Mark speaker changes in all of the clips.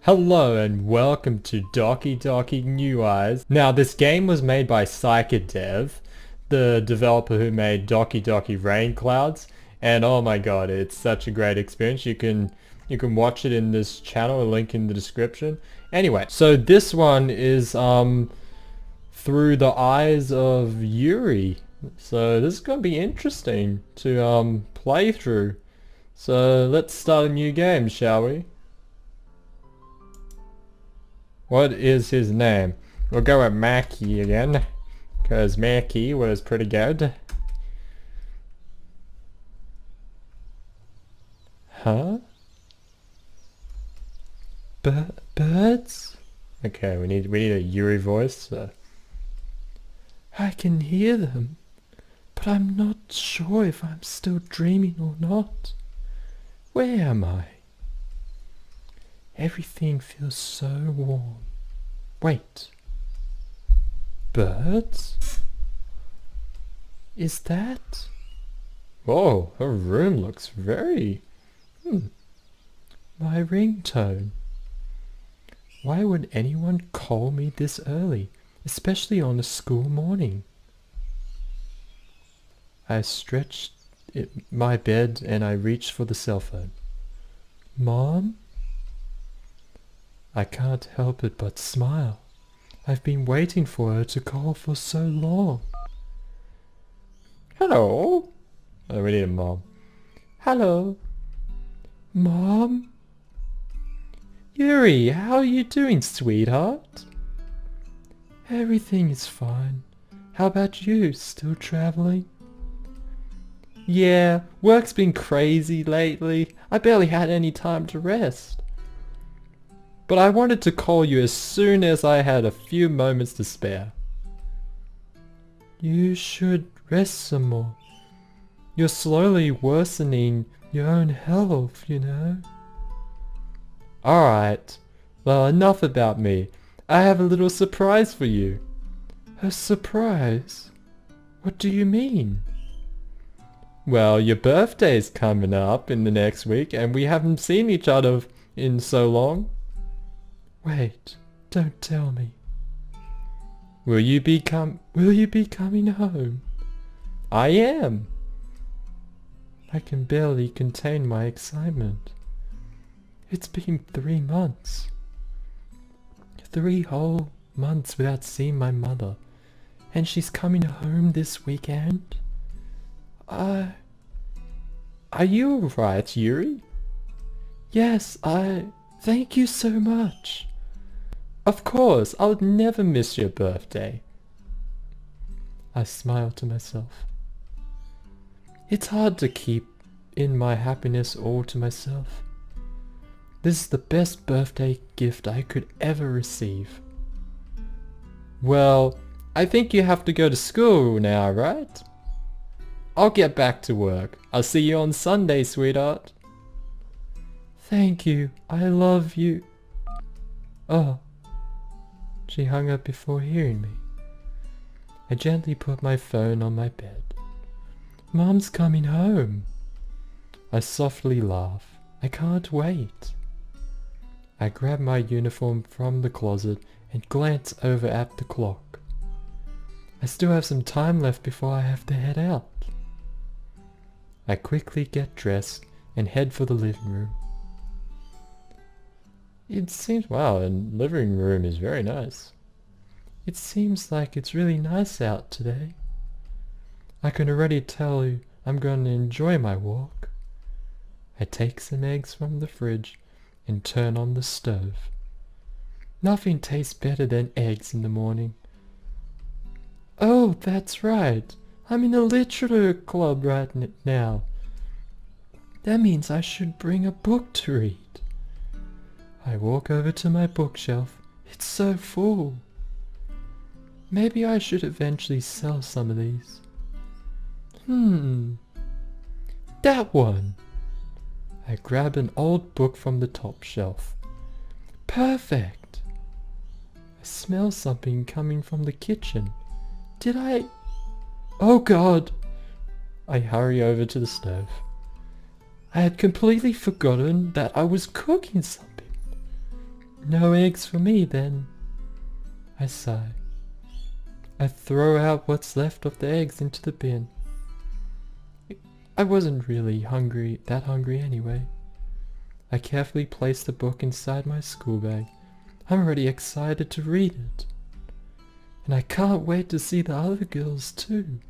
Speaker 1: Hello and welcome to Doki Doki New Eyes. Now this game was made by CykaDev, the developer who made Doki Doki Rainclouds, and oh my god, it's such a great experience. You can watch it in this channel, a link in the description. Anyway, so this one is through the eyes of Yuri. So this is gonna be interesting to play through. So let's start a new game, shall we? What is his name? We'll go with Mackie again, because Mackie was pretty good. Huh? Birds? Okay, we need a Yuri voice. So. I can hear them, but I'm not sure if I'm still dreaming or not. Where am I? Everything feels so warm. Wait. Birds? Is that? Whoa, her room looks very... My ringtone. Why would anyone call me this early, especially on a school morning? I stretched my bed and I reached for the cell phone. Mom? I can't help it but smile. I've been waiting for her to call for so long. Hello? Oh, we need a mom. Hello? Mom? Yuri, how are you doing, sweetheart? Everything is fine. How about you? Still traveling? Yeah, work's been crazy lately. I barely had any time to rest. But I wanted to call you as soon as I had a few moments to spare. You should rest some more. You're slowly worsening your own health, you know. Alright, well, enough about me. I have a little surprise for you. A surprise? What do you mean? Well, your birthday's coming up in the next week and we haven't seen each other in so long. Wait, don't tell me. Will you be coming home? I am. I can barely contain my excitement. It's been 3 months. 3 whole months without seeing my mother. And she's coming home this weekend? Are you alright, Yuri? Yes, thank you so much. Of course, I would never miss your birthday. I smiled to myself. It's hard to keep in my happiness all to myself. This is the best birthday gift I could ever receive. Well, I think you have to go to school now, right? I'll get back to work. I'll see you on Sunday, sweetheart. Thank you. I love you. Oh. She hung up before hearing me. I gently put my phone on my bed. Mom's coming home. I softly laugh. I can't wait. I grab my uniform from the closet and glance over at the clock. I still have some time left before I have to head out. I quickly get dressed and head for the living room. It seems, wow, the living room is very nice. It seems like it's really nice out today. I can already tell you I'm going to enjoy my walk. I take some eggs from the fridge and turn on the stove. Nothing tastes better than eggs in the morning. Oh, that's right. I'm in a literature club right now. That means I should bring a book to read. I walk over to my bookshelf. It's so full. Maybe I should eventually sell some of these. That one. I grab an old book from the top shelf. Perfect. I smell something coming from the kitchen. Did I... Oh God! I hurry over to the stove. I had completely forgotten that I was cooking something. No eggs for me then. I sigh. I throw out what's left of the eggs into the bin. I wasn't really that hungry anyway. I carefully place the book inside my school bag. I'm already excited to read it. And I can't wait to see the other girls too.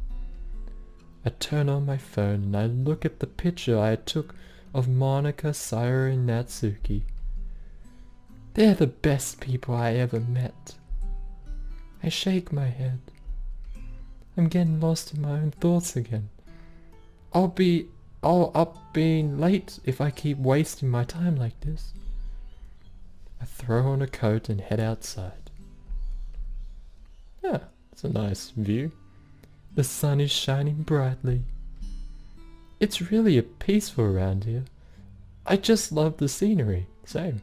Speaker 1: I turn on my phone and I look at the picture I took of Monica, Sayori, and Natsuki. They're the best people I ever met. I shake my head. I'm getting lost in my own thoughts again. I'll up being late if I keep wasting my time like this. I throw on a coat and head outside. Yeah, it's a nice view. The sun is shining brightly. It's really peaceful around here. I just love the scenery. Same.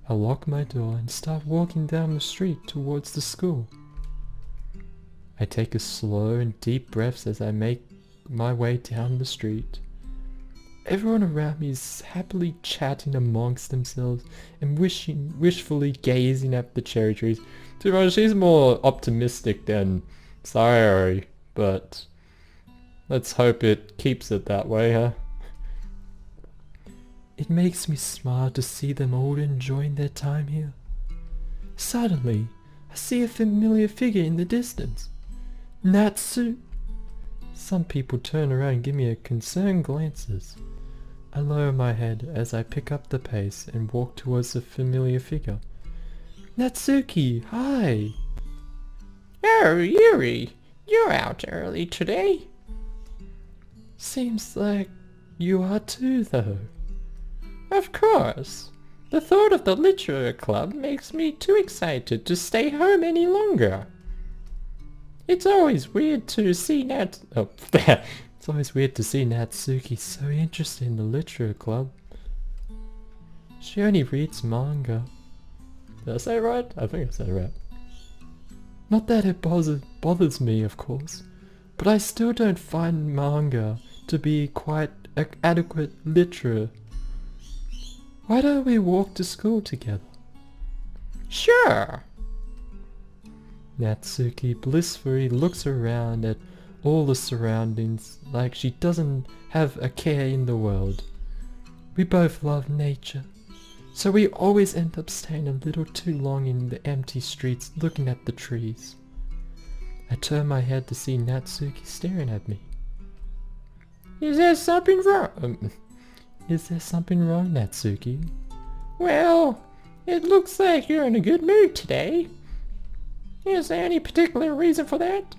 Speaker 1: I lock my door and start walking down the street towards the school. I take a slow and deep breaths as I make my way down the street. Everyone around me is happily chatting amongst themselves and wishfully gazing at the cherry trees. To be honest, she's more optimistic than Sayori, but let's hope it keeps it that way, huh? It makes me smile to see them all enjoying their time here. Suddenly, I see a familiar figure in the distance. Natsu! Some people turn around and give me concerned glances. I lower my head as I pick up the pace and walk towards the familiar figure. Natsuki, hi!
Speaker 2: Oh, Yuri, you're out early today.
Speaker 1: Seems like you are too, though.
Speaker 2: Of course. The thought of the literature club makes me too excited to stay home any longer. It's always weird to see
Speaker 1: It's always weird to see Natsuki so interested in the literature club. She only reads manga. Did I say it right? I think I said it right. Not that it bothers me, of course, but I still don't find manga to be quite adequate literature. Why don't we walk to school together?
Speaker 2: Sure.
Speaker 1: Natsuki blissfully looks around at all the surroundings like she doesn't have a care in the world. We both love nature, so we always end up staying a little too long in the empty streets looking at the trees. I turn my head to see Natsuki staring at me.
Speaker 2: Is there something wrong?
Speaker 1: Is there something wrong, Natsuki?
Speaker 2: Well, it looks like you're in a good mood today. Is there any particular reason for that?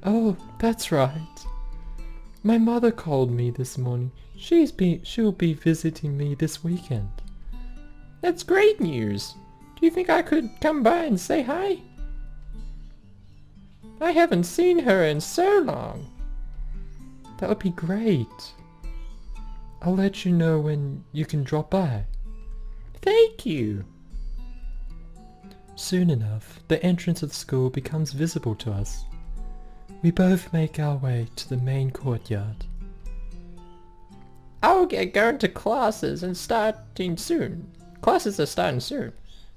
Speaker 1: Oh, that's right. My mother called me this morning. She'll be visiting me this weekend.
Speaker 2: That's great news. Do you think I could come by and say hi? I haven't seen her in so long.
Speaker 1: That would be great. I'll let you know when you can drop by.
Speaker 2: Thank you.
Speaker 1: Soon enough, the entrance of the school becomes visible to us. We both make our way to the main courtyard.
Speaker 2: I'll get going to classes and starting soon. Classes are starting soon.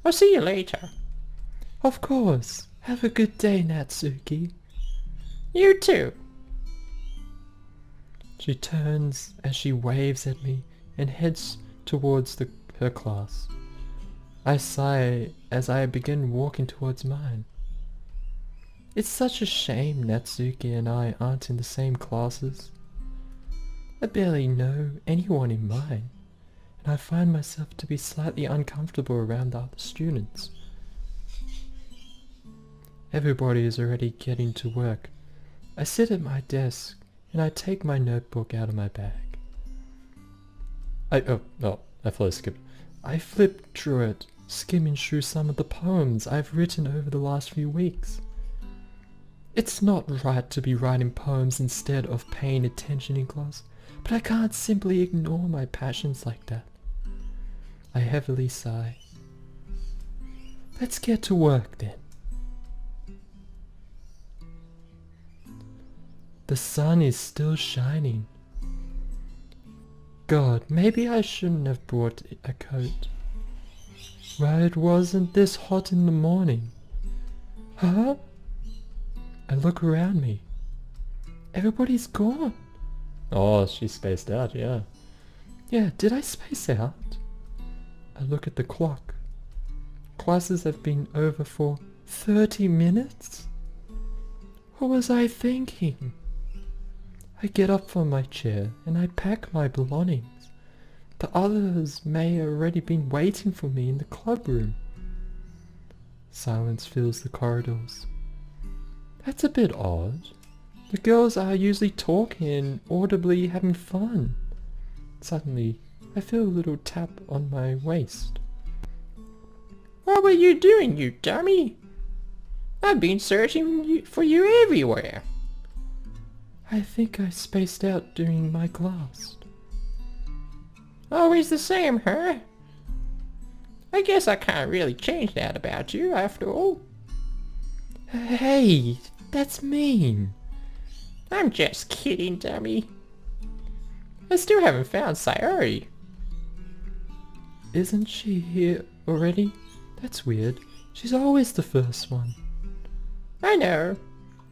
Speaker 2: I'll see you later.
Speaker 1: Of course. Have a good day, Natsuki.
Speaker 2: You too.
Speaker 1: She turns as she waves at me and heads towards her class. I sigh as I begin walking towards mine. It's such a shame Natsuki and I aren't in the same classes. I barely know anyone in mine, and I find myself to be slightly uncomfortable around the other students. Everybody is already getting to work. I sit at my desk and I take my notebook out of my bag. I thought I skipped. I flip through it, skimming through some of the poems I've written over the last few weeks. It's not right to be writing poems instead of paying attention in class, but I can't simply ignore my passions like that. I heavily sigh. Let's get to work then. The sun is still shining. God, maybe I shouldn't have brought a coat. Well, it wasn't this hot in the morning. Huh? I look around me. Everybody's gone. Oh, she spaced out, yeah. Yeah, did I space out? I look at the clock. Classes have been over for 30 minutes? What was I thinking? I get up from my chair and I pack my belongings. The others may have already been waiting for me in the club room. Silence fills the corridors. That's a bit odd. The girls are usually talking and audibly having fun. Suddenly, I feel a little tap on my waist.
Speaker 2: What were you doing, you dummy? I've been searching for you everywhere.
Speaker 1: I think I spaced out during my class.
Speaker 2: Always the same, huh? I guess I can't really change that about you, after all.
Speaker 1: Hey, that's mean.
Speaker 2: I'm just kidding, dummy. I still haven't found Sayori.
Speaker 1: Isn't she here already? That's weird. She's always the first one.
Speaker 2: I know,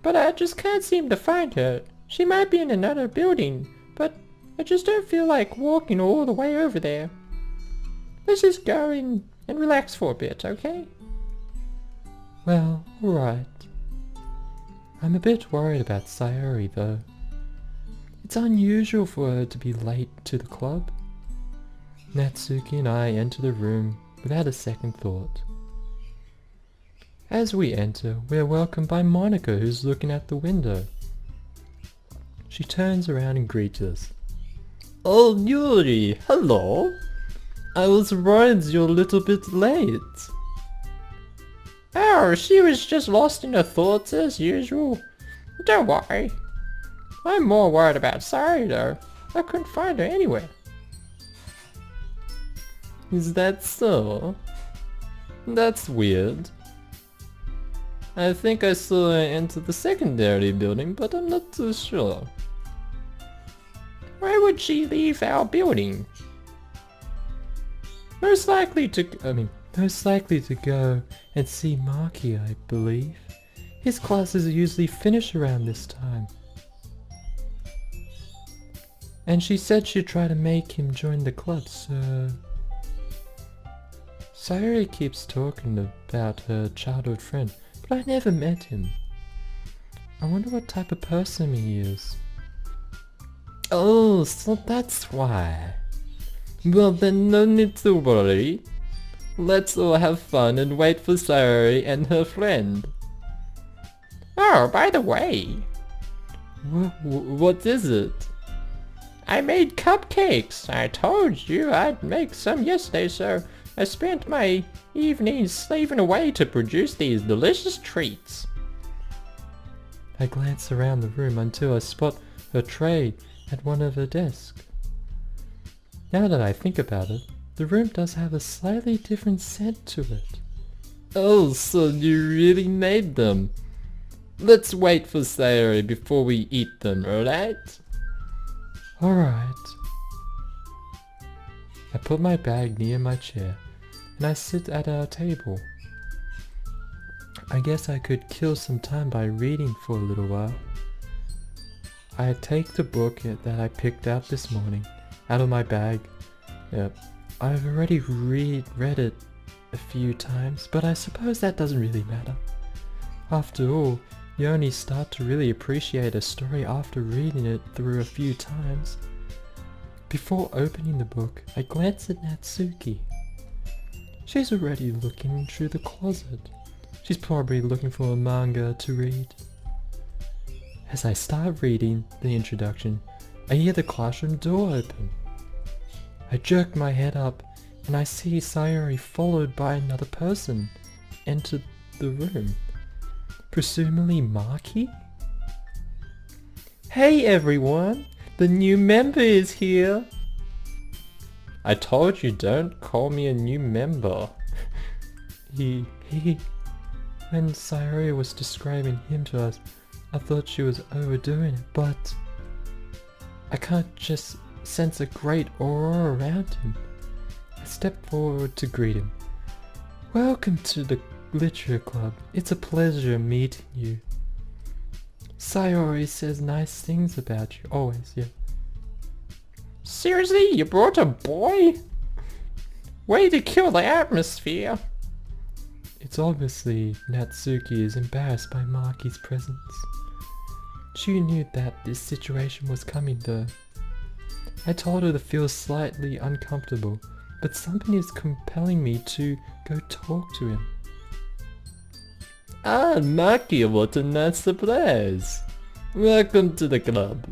Speaker 2: but I just can't seem to find her. She might be in another building, but I just don't feel like walking all the way over there. Let's just go in and relax for a bit, okay?
Speaker 1: Well, alright. I'm a bit worried about Sayori though. It's unusual for her to be late to the club. Natsuki and I enter the room without a second thought. As we enter, we are welcomed by Monica, who's looking at the window. She turns around and greets us. Oh, Yuri, hello. I was worried you're a little bit late.
Speaker 2: Oh, she was just lost in her thoughts as usual. Don't worry. I'm more worried about Sayori though. I couldn't find her anywhere.
Speaker 1: Is that so? That's weird. I think I saw her enter the secondary building, but I'm not too sure.
Speaker 2: Why would she leave our building?
Speaker 1: Most likely to go and see Marky, I believe. His classes usually finish around this time. And she said she'd try to make him join the club, so... Sayori keeps talking about her childhood friend, but I never met him. I wonder what type of person he is. Oh, so that's why. Well then, no need to worry. Let's all have fun and wait for Sayori and her friend.
Speaker 2: Oh, by the way.
Speaker 1: What is it?
Speaker 2: I made cupcakes. I told you I'd make some yesterday, so I spent my evenings slaving away to produce these delicious treats.
Speaker 1: I glance around the room until I spot her tray at one of her desks. Now that I think about it, the room does have a slightly different scent to it. Oh, so you really made them. Let's wait for Sayori before we eat them, alright? Alright. I put my bag near my chair and I sit at our table. I guess I could kill some time by reading for a little while. I take the book that I picked out this morning out of my bag. Yep, I've already read it a few times, but I suppose that doesn't really matter. After all, you only start to really appreciate a story after reading it through a few times. Before opening the book, I glance at Natsuki. She's already looking through the closet. She's probably looking for a manga to read. As I start reading the introduction, I hear the classroom door open. I jerk my head up and I see Sayori followed by another person enter the room. Presumably Maki? Hey everyone! The new member is here! I told you don't call me a new member. When Sayori was describing him to us, I thought she was overdoing it, but I can't just sense a great aura around him. I step forward to greet him. Welcome to the Literature Club. It's a pleasure meeting you. Sayori says nice things about you. Always, yeah.
Speaker 2: Seriously, you brought a boy? Way to kill the atmosphere.
Speaker 1: It's obviously Natsuki is embarrassed by Maki's presence. She knew that this situation was coming though. I told her to feel slightly uncomfortable, but something is compelling me to go talk to him. Ah, Maki, what a nice surprise! Welcome to the club.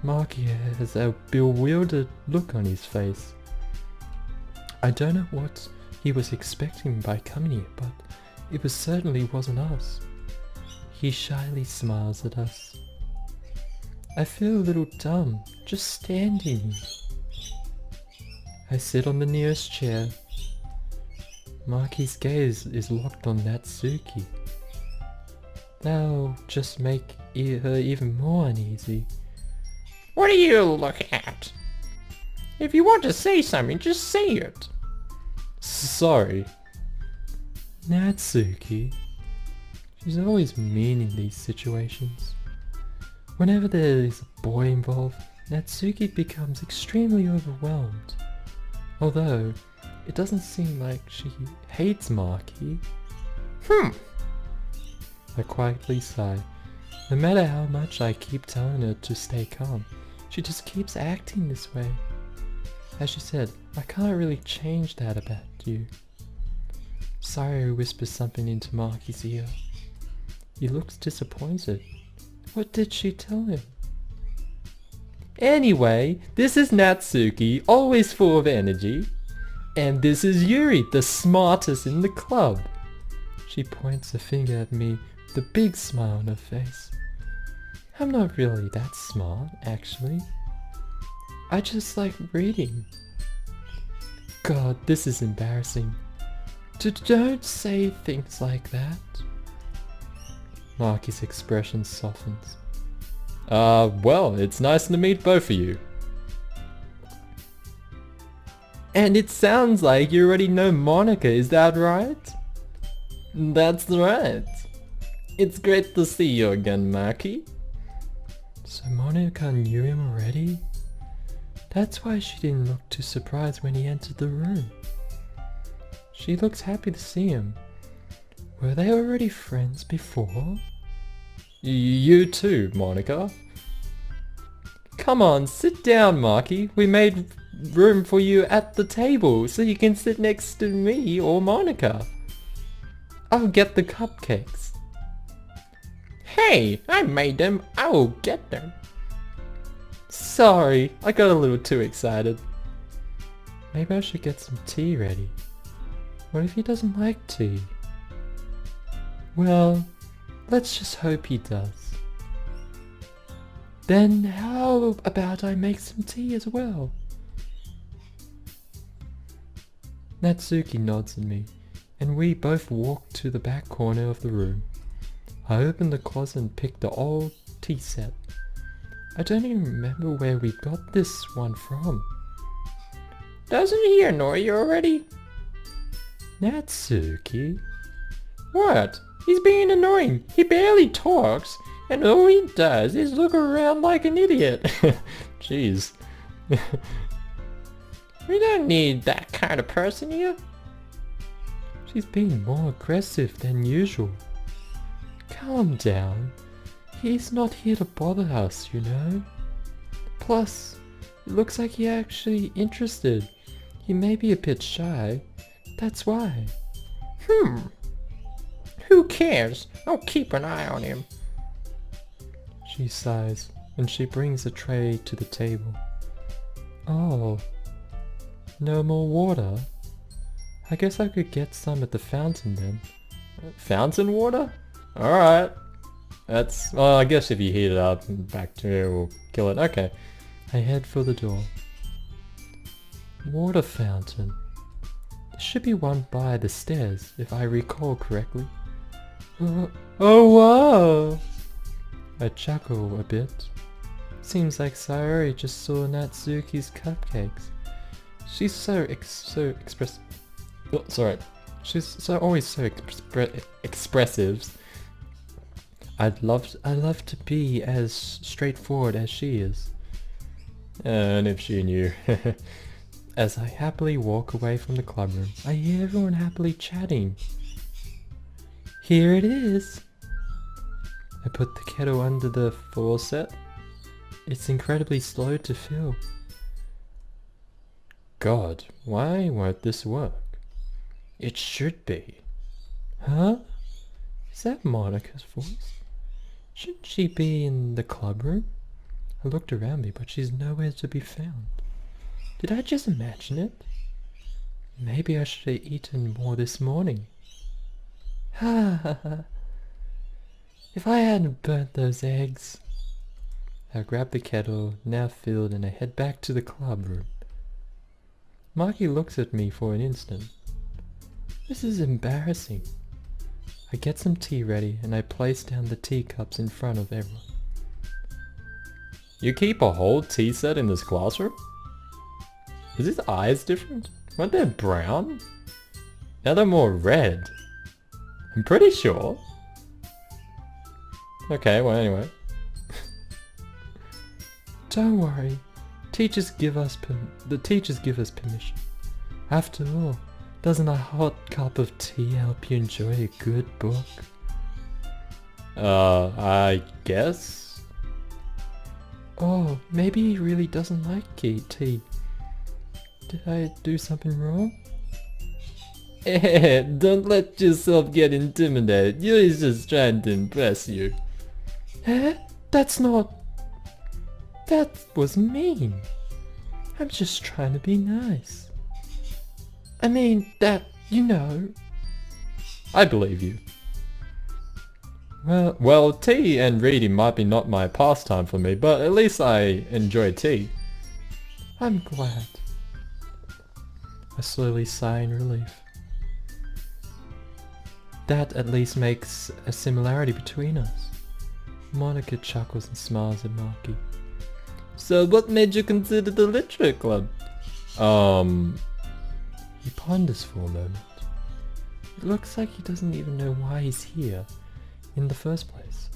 Speaker 1: Maki has a bewildered look on his face. I don't know what he was expecting by coming here, but it certainly wasn't us. He shyly smiles at us. I feel a little dumb, just standing here. I sit on the nearest chair. Maki's gaze is locked on Natsuki. That'll just make her even more uneasy.
Speaker 2: What do you look at? If you want to say something, just say it.
Speaker 1: Sorry. Natsuki. She's always mean in these situations. Whenever there is a boy involved, Natsuki becomes extremely overwhelmed. Although, it doesn't seem like she hates Maki. I quietly sigh. No matter how much I keep telling her to stay calm, she just keeps acting this way. As she said, I can't really change that about you. Sayori whispers something into Maki's ear. He looks disappointed. What did she tell him? Anyway, this is Natsuki, always full of energy. And this is Yuri, the smartest in the club. She points a finger at me with a big smile on her face. I'm not really that smart, actually. I just like reading. God, this is embarrassing. Don't say things like that. Maki's expression softens. Well, it's nice to meet both of you. And it sounds like you already know Monica, is that right? That's right. It's great to see you again, Maki. So Monica knew him already? That's why she didn't look too surprised when he entered the room. She looks happy to see him. Were they already friends before? You too, Monica. Come on, sit down, Maki. We made room for you at the table so you can sit next to me or Monica. I'll get the cupcakes.
Speaker 2: Hey, I made them. I will get them.
Speaker 1: Sorry, I got a little too excited. Maybe I should get some tea ready. What if he doesn't like tea? Well, let's just hope he does. Then how about I make some tea as well? Natsuki nods at me, and we both walk to the back corner of the room. I open the closet and pick the old tea set. I don't even remember where we got this one from.
Speaker 2: Doesn't he annoy you already?
Speaker 1: Natsuki?
Speaker 2: What? He's being annoying. He barely talks, and all he does is look around like an idiot.
Speaker 1: Jeez.
Speaker 2: We don't need that kind of person here.
Speaker 1: She's being more aggressive than usual. Calm down. He's not here to bother us, you know. Plus, it looks like he's actually interested. He may be a bit shy. That's why.
Speaker 2: Who cares? I'll keep an eye on him.
Speaker 1: She sighs, and she brings a tray to the table. Oh, no more water? I guess I could get some at the fountain then. Fountain water? Alright. That's, well, I guess if you heat it up, bacteria will kill it. Okay. I head for the door. Water fountain. There should be one by the stairs, if I recall correctly. Oh wow! I chuckle a bit. Seems like Sayori just saw Natsuki's cupcakes. She's so expressive. Oh, sorry. She's always so expressive. I'd love to be as straightforward as she is. And if she knew. As I happily walk away from the club room, I hear everyone happily chatting. Here it is! I put the kettle under the faucet. It's incredibly slow to fill. God, why won't this work? It should be. Huh? Is that Monica's voice? Shouldn't she be in the club room? I looked around me, but she's nowhere to be found. Did I just imagine it? Maybe I should have eaten more this morning. Ha ha ha. If I hadn't burnt those eggs. I grab the kettle, now filled, and I head back to the club room. Marky looks at me for an instant. This is embarrassing. I get some tea ready and I place down the teacups in front of everyone. You keep a whole tea set in this classroom? Is his eyes different? Weren't they brown? Now they're more red. I'm pretty sure. Okay, well anyway. Don't worry. The teachers give us permission. After all, doesn't a hot cup of tea help you enjoy a good book? I guess? Oh, maybe he really doesn't like tea. Did I do something wrong? Eh, don't let yourself get intimidated. Yuri's just trying to impress you. Eh? That was mean. I'm just trying to be nice. I mean, I believe you. Well, tea and reading might be not my pastime for me, but at least I enjoy tea. I'm glad. I slowly sigh in relief. That at least makes a similarity between us. Monica chuckles and smiles at Marky. So what made you consider the literature club? He ponders for a moment. It looks like he doesn't even know why he's here in the first place.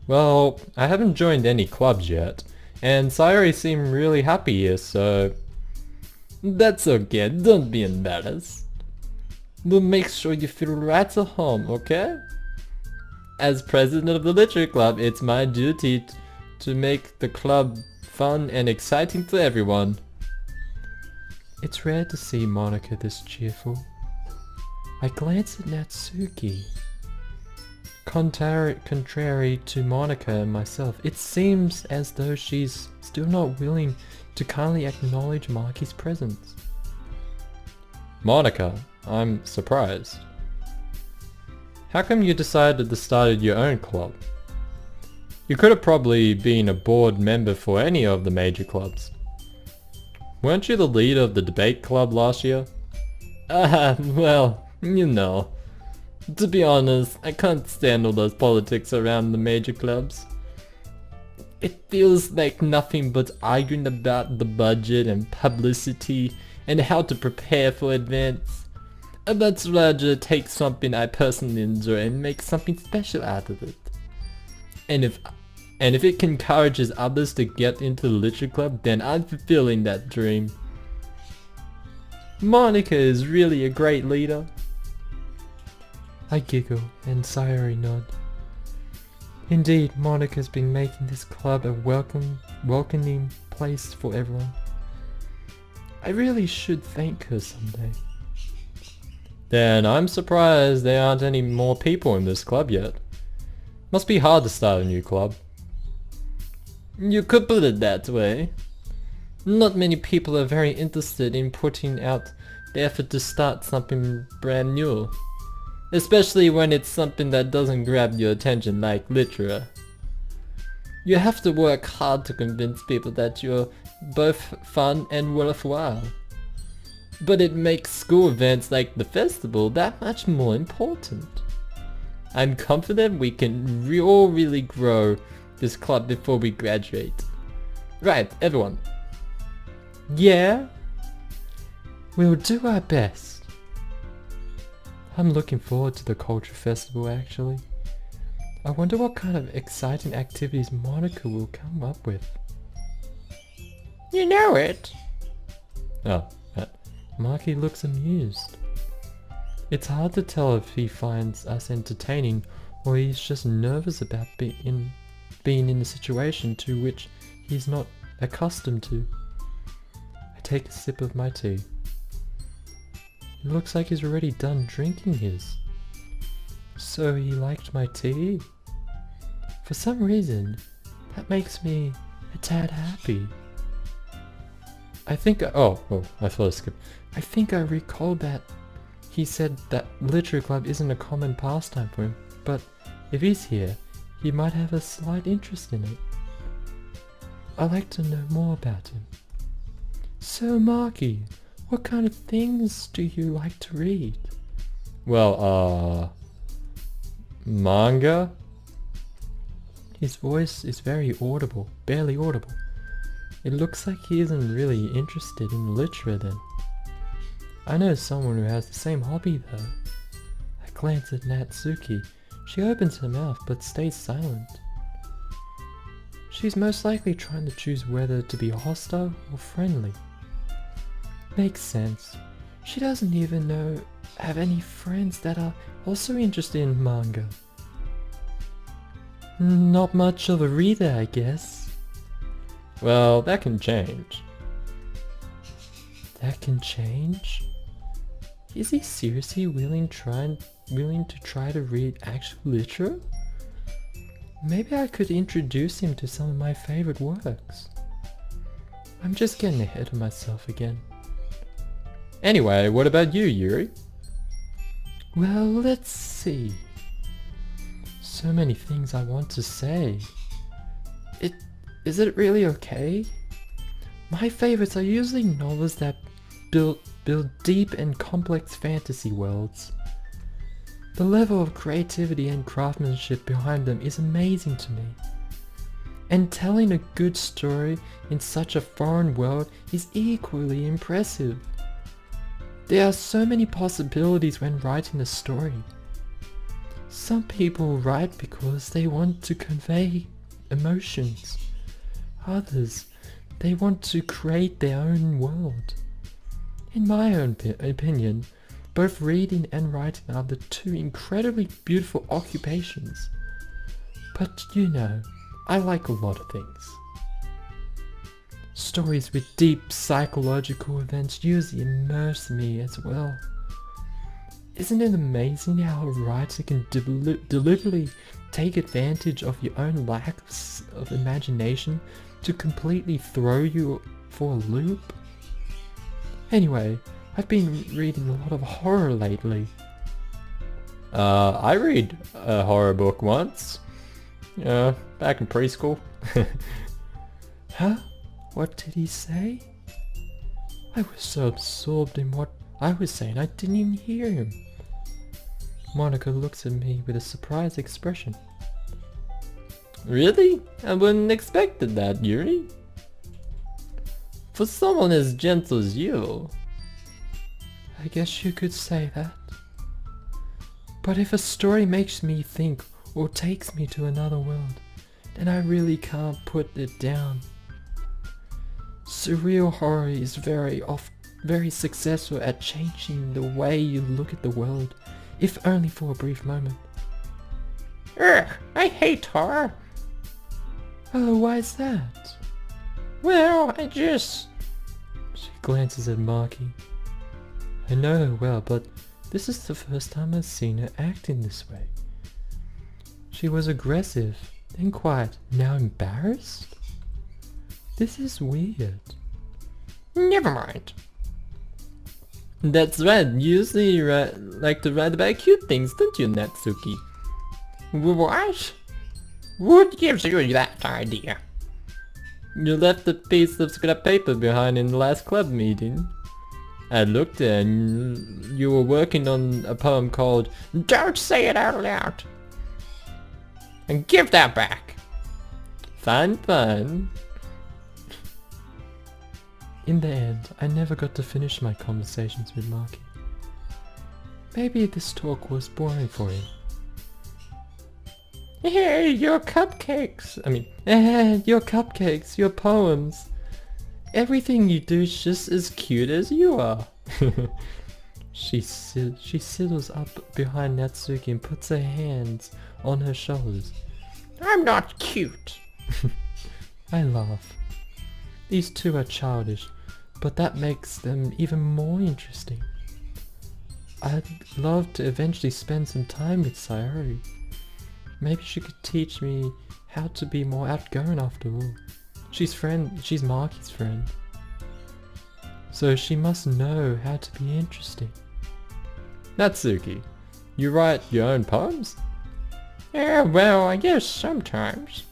Speaker 1: Well, I haven't joined any clubs yet, and Sayori seemed really happy here, so... That's okay, don't be embarrassed. We'll make sure you feel right at home, okay? As president of the literature club, it's my duty to make the club fun and exciting for everyone. It's rare to see Monica this cheerful. I glance at Natsuki. Contrary to Monica and myself, it seems as though she's still not willing to kindly acknowledge Marky's presence. Monica, I'm surprised. How come you decided to start your own club? You could have probably been a board member for any of the major clubs. Weren't you the leader of the debate club last year? Well, you know. To be honest, I can't stand all those politics around the major clubs. It feels like nothing but arguing about the budget and publicity and how to prepare for events. I'd much rather take something I personally enjoy and make something special out of it. And if it encourages others to get into the literature club, then I'm fulfilling that dream. Monica is really a great leader. I giggle and Sayori nod. Indeed, Monica's been making this club a welcoming place for everyone. I really should thank her someday. Then I'm surprised there aren't any more people in this club yet. Must be hard to start a new club. You could put it that way. Not many people are very interested in putting out the effort to start something brand new. Especially when it's something that doesn't grab your attention like literature. You have to work hard to convince people that you're both fun and worthwhile. But it makes school events like the festival that much more important. I'm confident we can all really grow this club before we graduate. Right, everyone? Yeah? We'll do our best. I'm looking forward to the culture festival actually. I wonder what kind of exciting activities Monica will come up with.
Speaker 2: You know it.
Speaker 1: Oh, Marky looks amused. It's hard to tell if he finds us entertaining or he's just nervous about being in a situation to which he's not accustomed to. I take a sip of my tea. It looks like he's already done drinking his. So he liked my tea? For some reason, that makes me a tad happy. I think I thought I skipped. I think I recall that he said that literature club isn't a common pastime for him, but if he's here, he might have a slight interest in it. I'd like to know more about him. So Marky, what kind of things do you like to read? Well, manga? His voice is very audible, barely audible. It looks like he isn't really interested in literature then. I know someone who has the same hobby though. I glance at Natsuki. She opens her mouth but stays silent. She's most likely trying to choose whether to be hostile or friendly. Makes sense. She doesn't even have any friends that are also interested in manga. Not much of a reader, I guess. Well, that can change. That can change? Is he seriously willing to try to read actual literature? Maybe I could introduce him to some of my favorite works. I'm just getting ahead of myself again. Anyway, what about you, Yuri? Well, let's see. So many things I want to say. Is it really okay? My favorites are usually novels that build deep and complex fantasy worlds. The level of creativity and craftsmanship behind them is amazing to me. And telling a good story in such a foreign world is equally impressive. There are so many possibilities when writing a story. Some people write because they want to convey emotions. Others, they want to create their own world. In my own opinion, both reading and writing are the two incredibly beautiful occupations. But you know, I like a lot of things. Stories with deep psychological events usually immerse me as well. Isn't it amazing how a writer can deliberately take advantage of your own lack of imagination to completely throw you for a loop? Anyway, I've been reading a lot of horror lately. I read a horror book once. Back in preschool. Huh? What did he say? I was so absorbed in what I was saying I didn't even hear him. Monica looks at me with a surprised expression. Really? I wouldn't expected that, Yuri. For someone as gentle as you. I guess you could say that. But if a story makes me think or takes me to another world, then I really can't put it down. Surreal horror is very successful at changing the way you look at the world, if only for a brief moment.
Speaker 2: Ugh, I hate horror.
Speaker 1: Oh, why is that?
Speaker 2: Well,
Speaker 1: She glances at Marky. I know her well, but this is the first time I've seen her act in this way. She was aggressive, then quiet, now embarrassed? This is weird.
Speaker 2: Never mind.
Speaker 1: That's right, you usually like to write about cute things, don't you, Natsuki?
Speaker 2: What? What gives you that idea?
Speaker 1: You left a piece of scrap paper behind in the last club meeting. I looked and you were working on a poem called
Speaker 2: Don't say it out loud. And give that back.
Speaker 1: Fine. In the end, I never got to finish my conversations with Marky. Maybe this talk was boring for him.
Speaker 2: Hey, your cupcakes!
Speaker 1: Your cupcakes, your poems. Everything you do is just as cute as you are. She sidles up behind Natsuki and puts her hands on her shoulders.
Speaker 2: I'm not cute.
Speaker 1: I laugh. These two are childish, but that makes them even more interesting. I'd love to eventually spend some time with Sayori. Maybe she could teach me how to be more outgoing after all. She's Maki's friend. So she must know how to be interesting. Natsuki, you write your own poems?
Speaker 2: Yeah, well, I guess sometimes.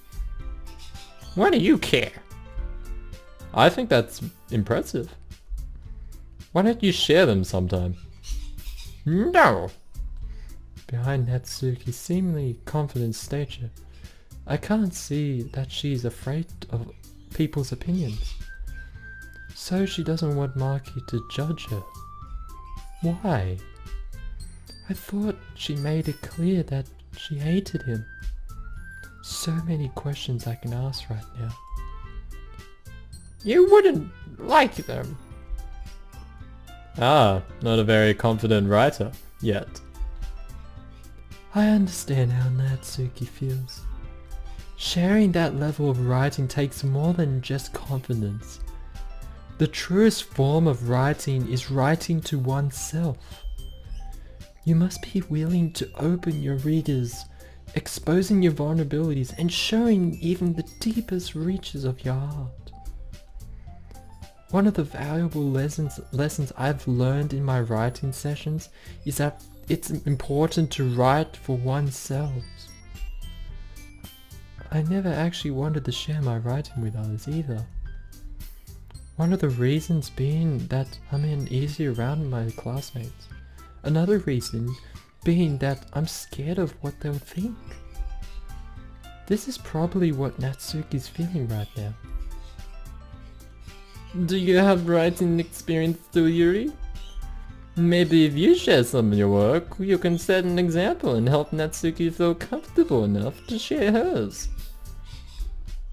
Speaker 2: What do you care?
Speaker 1: I think that's impressive. Why don't you share them sometime?
Speaker 2: No.
Speaker 1: Behind Natsuki's seemingly confident stature, I can't see that she's afraid of people's opinions. So she doesn't want Maki to judge her. Why? I thought she made it clear that she hated him. So many questions I can ask right now.
Speaker 2: You wouldn't like them.
Speaker 1: Ah, not a very confident writer yet. I understand how Natsuki feels. Sharing that level of writing takes more than just confidence. The truest form of writing is writing to oneself. You must be willing to open your readers, exposing your vulnerabilities and showing even the deepest reaches of your heart. One of the valuable lessons I've learned in my writing sessions is that it's important to write for oneself. I never actually wanted to share my writing with others either. One of the reasons being that I'm uneasy around my classmates. Another reason being that I'm scared of what they'll think. This is probably what Natsuki's feeling right now. Do you have writing experience too, Yuri? Maybe if you share some of your work, you can set an example and help Natsuki feel comfortable enough to share hers.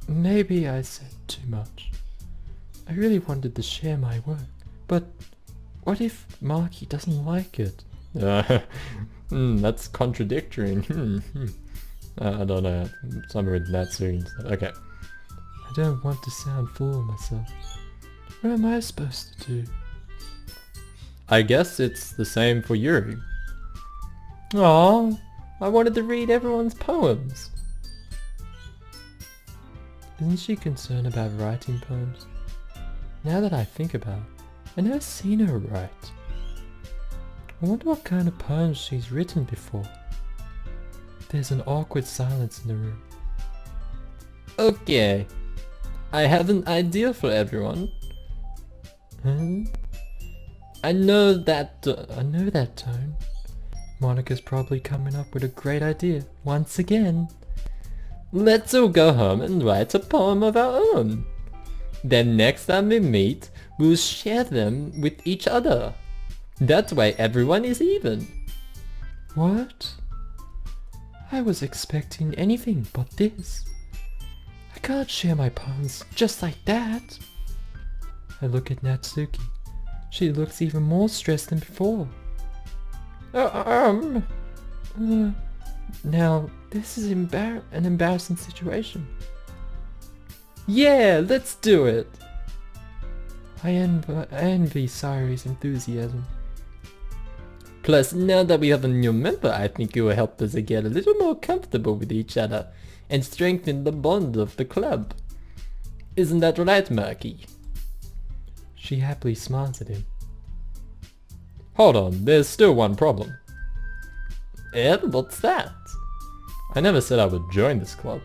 Speaker 1: Maybe I said too much. I really wanted to share my work, but what if Maki doesn't like it? That's contradictory. I don't know. Somewhere with Natsuki. Okay. I don't want to sound full of myself. What am I supposed to do? I guess it's the same for Yuri. Aww, I wanted to read everyone's poems. Isn't she concerned about writing poems? Now that I think about it, I've never seen her write. I wonder what kind of poems she's written before. There's an awkward silence in the room. Okay, I have an idea for everyone. I know that tone. Monica's probably coming up with a great idea once again. Let's all go home and write a poem of our own. Then next time we meet, we'll share them with each other. That way everyone is even. What? I was expecting anything but this. I can't share my poems just like that. I look at Natsuki. She looks even more stressed than before. Now, this is an embarrassing situation. Yeah, let's do it! I envy Sayori's enthusiasm. Plus, now that we have a new member, I think it will help us get a little more comfortable with each other and strengthen the bond of the club. Isn't that right, Maki? She happily smiles at him. Hold on, there's still one problem. And what's that? I never said I would join this club.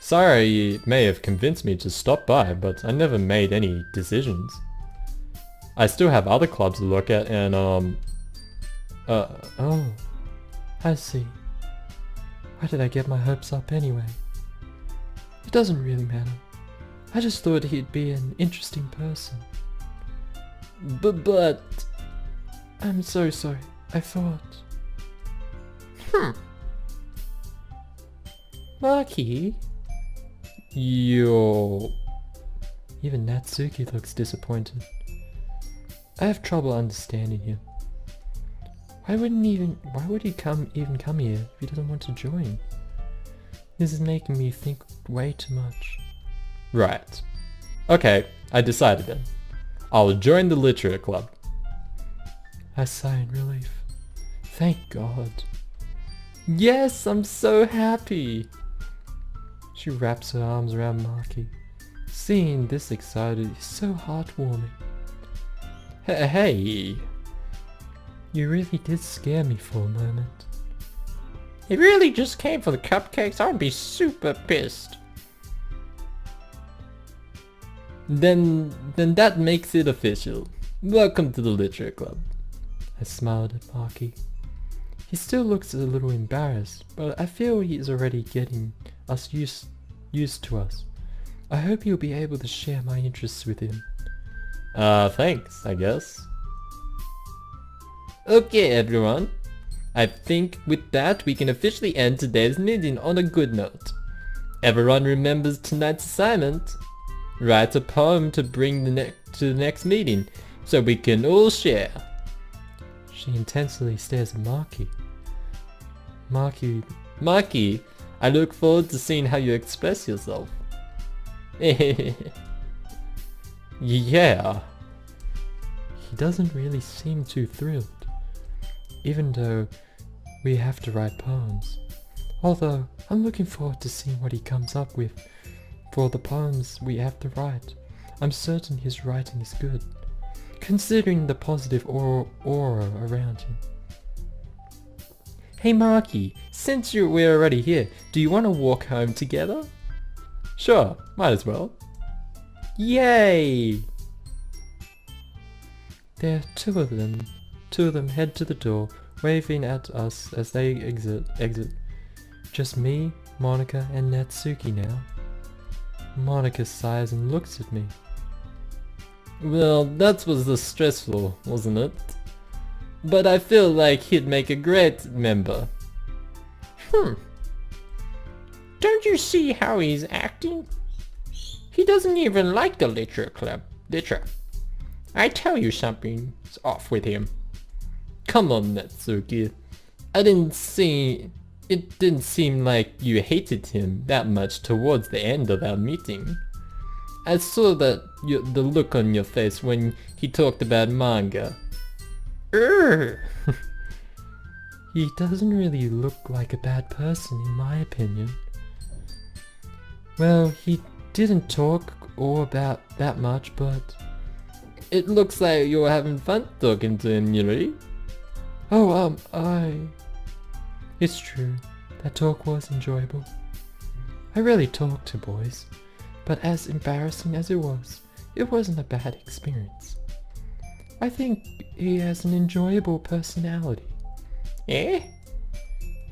Speaker 1: Sorry, may have convinced me to stop by, but I never made any decisions. I still have other clubs to look at and oh, I see. Why did I get my hopes up anyway? It doesn't really matter. I just thought he'd be an interesting person. But... I'm so sorry. I thought...
Speaker 2: Maki?
Speaker 1: Yo... Even Natsuki looks disappointed. I have trouble understanding him. Why would he even come here if he doesn't want to join? This is making me think way too much. Right. Okay, I decided then. I'll join the literature club. I sigh in relief. Thank God. Yes, I'm so happy. She wraps her arms around Maki. Seeing this excited is so heartwarming. Hey! You really did scare me for a moment.
Speaker 2: If you really just came for the cupcakes, I would be super pissed.
Speaker 1: Then that makes it official. Welcome to the literature club. I smiled at Maki. He still looks a little embarrassed, but I feel he is already getting us used to us. I hope you'll be able to share my interests with him. Thanks, I guess. Okay, everyone. I think with that we can officially end today's meeting on a good note. Everyone remembers tonight's assignment. Write a poem to bring to the next meeting, so we can all share. She intensely stares at Maki. Maki, I look forward to seeing how you express yourself. Yeah. He doesn't really seem too thrilled, even though we have to write poems. Although, I'm looking forward to seeing what he comes up with for the poems we have to write. I'm certain his writing is good, considering the positive aura around him. Hey Maki, since we're already here, do you want to walk home together? Sure, might as well. Yay! There are two of them. Two of them head to the door, waving at us as they exit. Just me, Monika, and Natsuki now. Monika sighs and looks at me. Well, that was stressful, wasn't it? But I feel like he'd make a great member.
Speaker 2: Don't you see how he's acting? He doesn't even like the literature club. I tell you something's off with him.
Speaker 1: Come on, Natsuki. It didn't seem like you hated him that much towards the end of our meeting. I saw the look on your face when he talked about manga. He doesn't really look like a bad person in my opinion. Well, he didn't talk or about that much, but it looks like you're having fun talking to him, Yuri. Oh, It's true, that talk was enjoyable. I rarely talk to boys, but as embarrassing as it wasn't a bad experience. I think he has an enjoyable personality.
Speaker 2: Eh?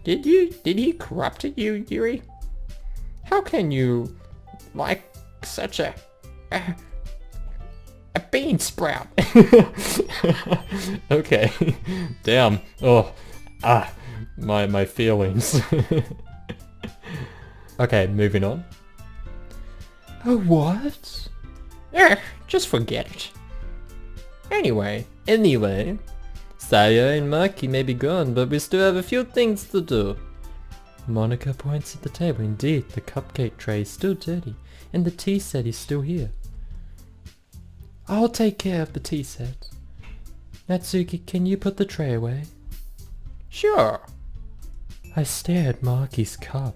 Speaker 2: Did he corrupt you, Yuri? How can you like such a bean sprout?
Speaker 1: Okay. Damn. Oh. My feelings. Okay, moving on. Oh, what?
Speaker 2: Just forget it. Anyway,
Speaker 1: Saya and Maki may be gone, but we still have a few things to do. Monika points at the table. Indeed, the cupcake tray is still dirty, and the tea set is still here. I'll take care of the tea set. Natsuki, can you put the tray away?
Speaker 2: Sure.
Speaker 1: I stare at Maki's cup.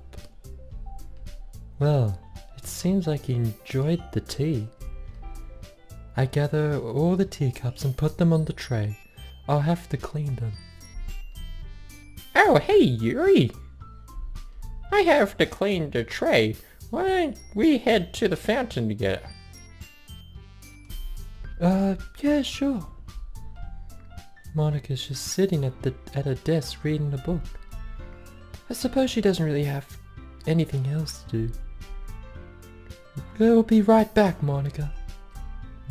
Speaker 1: Well, it seems like he enjoyed the tea. I gather all the teacups and put them on the tray. I'll have to clean them.
Speaker 2: Oh, hey Yuri! I have to clean the tray. Why don't we head to the fountain together?
Speaker 1: Yeah, sure. Monika's just sitting at a desk reading a book. I suppose she doesn't really have anything else to do. We'll be right back, Monika.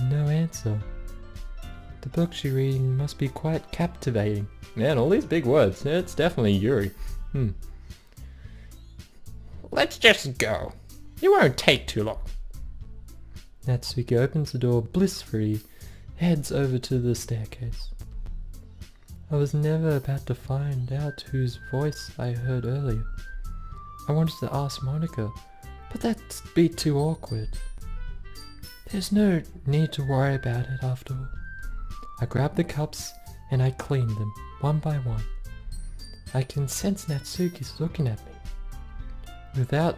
Speaker 1: No answer. The book she's reading must be quite captivating. Man, all these big words. It's definitely Yuri.
Speaker 2: Let's just go. It won't take too long.
Speaker 1: Natsuki opens the door blissfully, heads over to the staircase. I was never about to find out whose voice I heard earlier. I wanted to ask Monica, but that'd be too awkward. There's no need to worry about it after all. I grabbed the cups and I cleaned them, one by one. I can sense Natsuki's looking at me. Without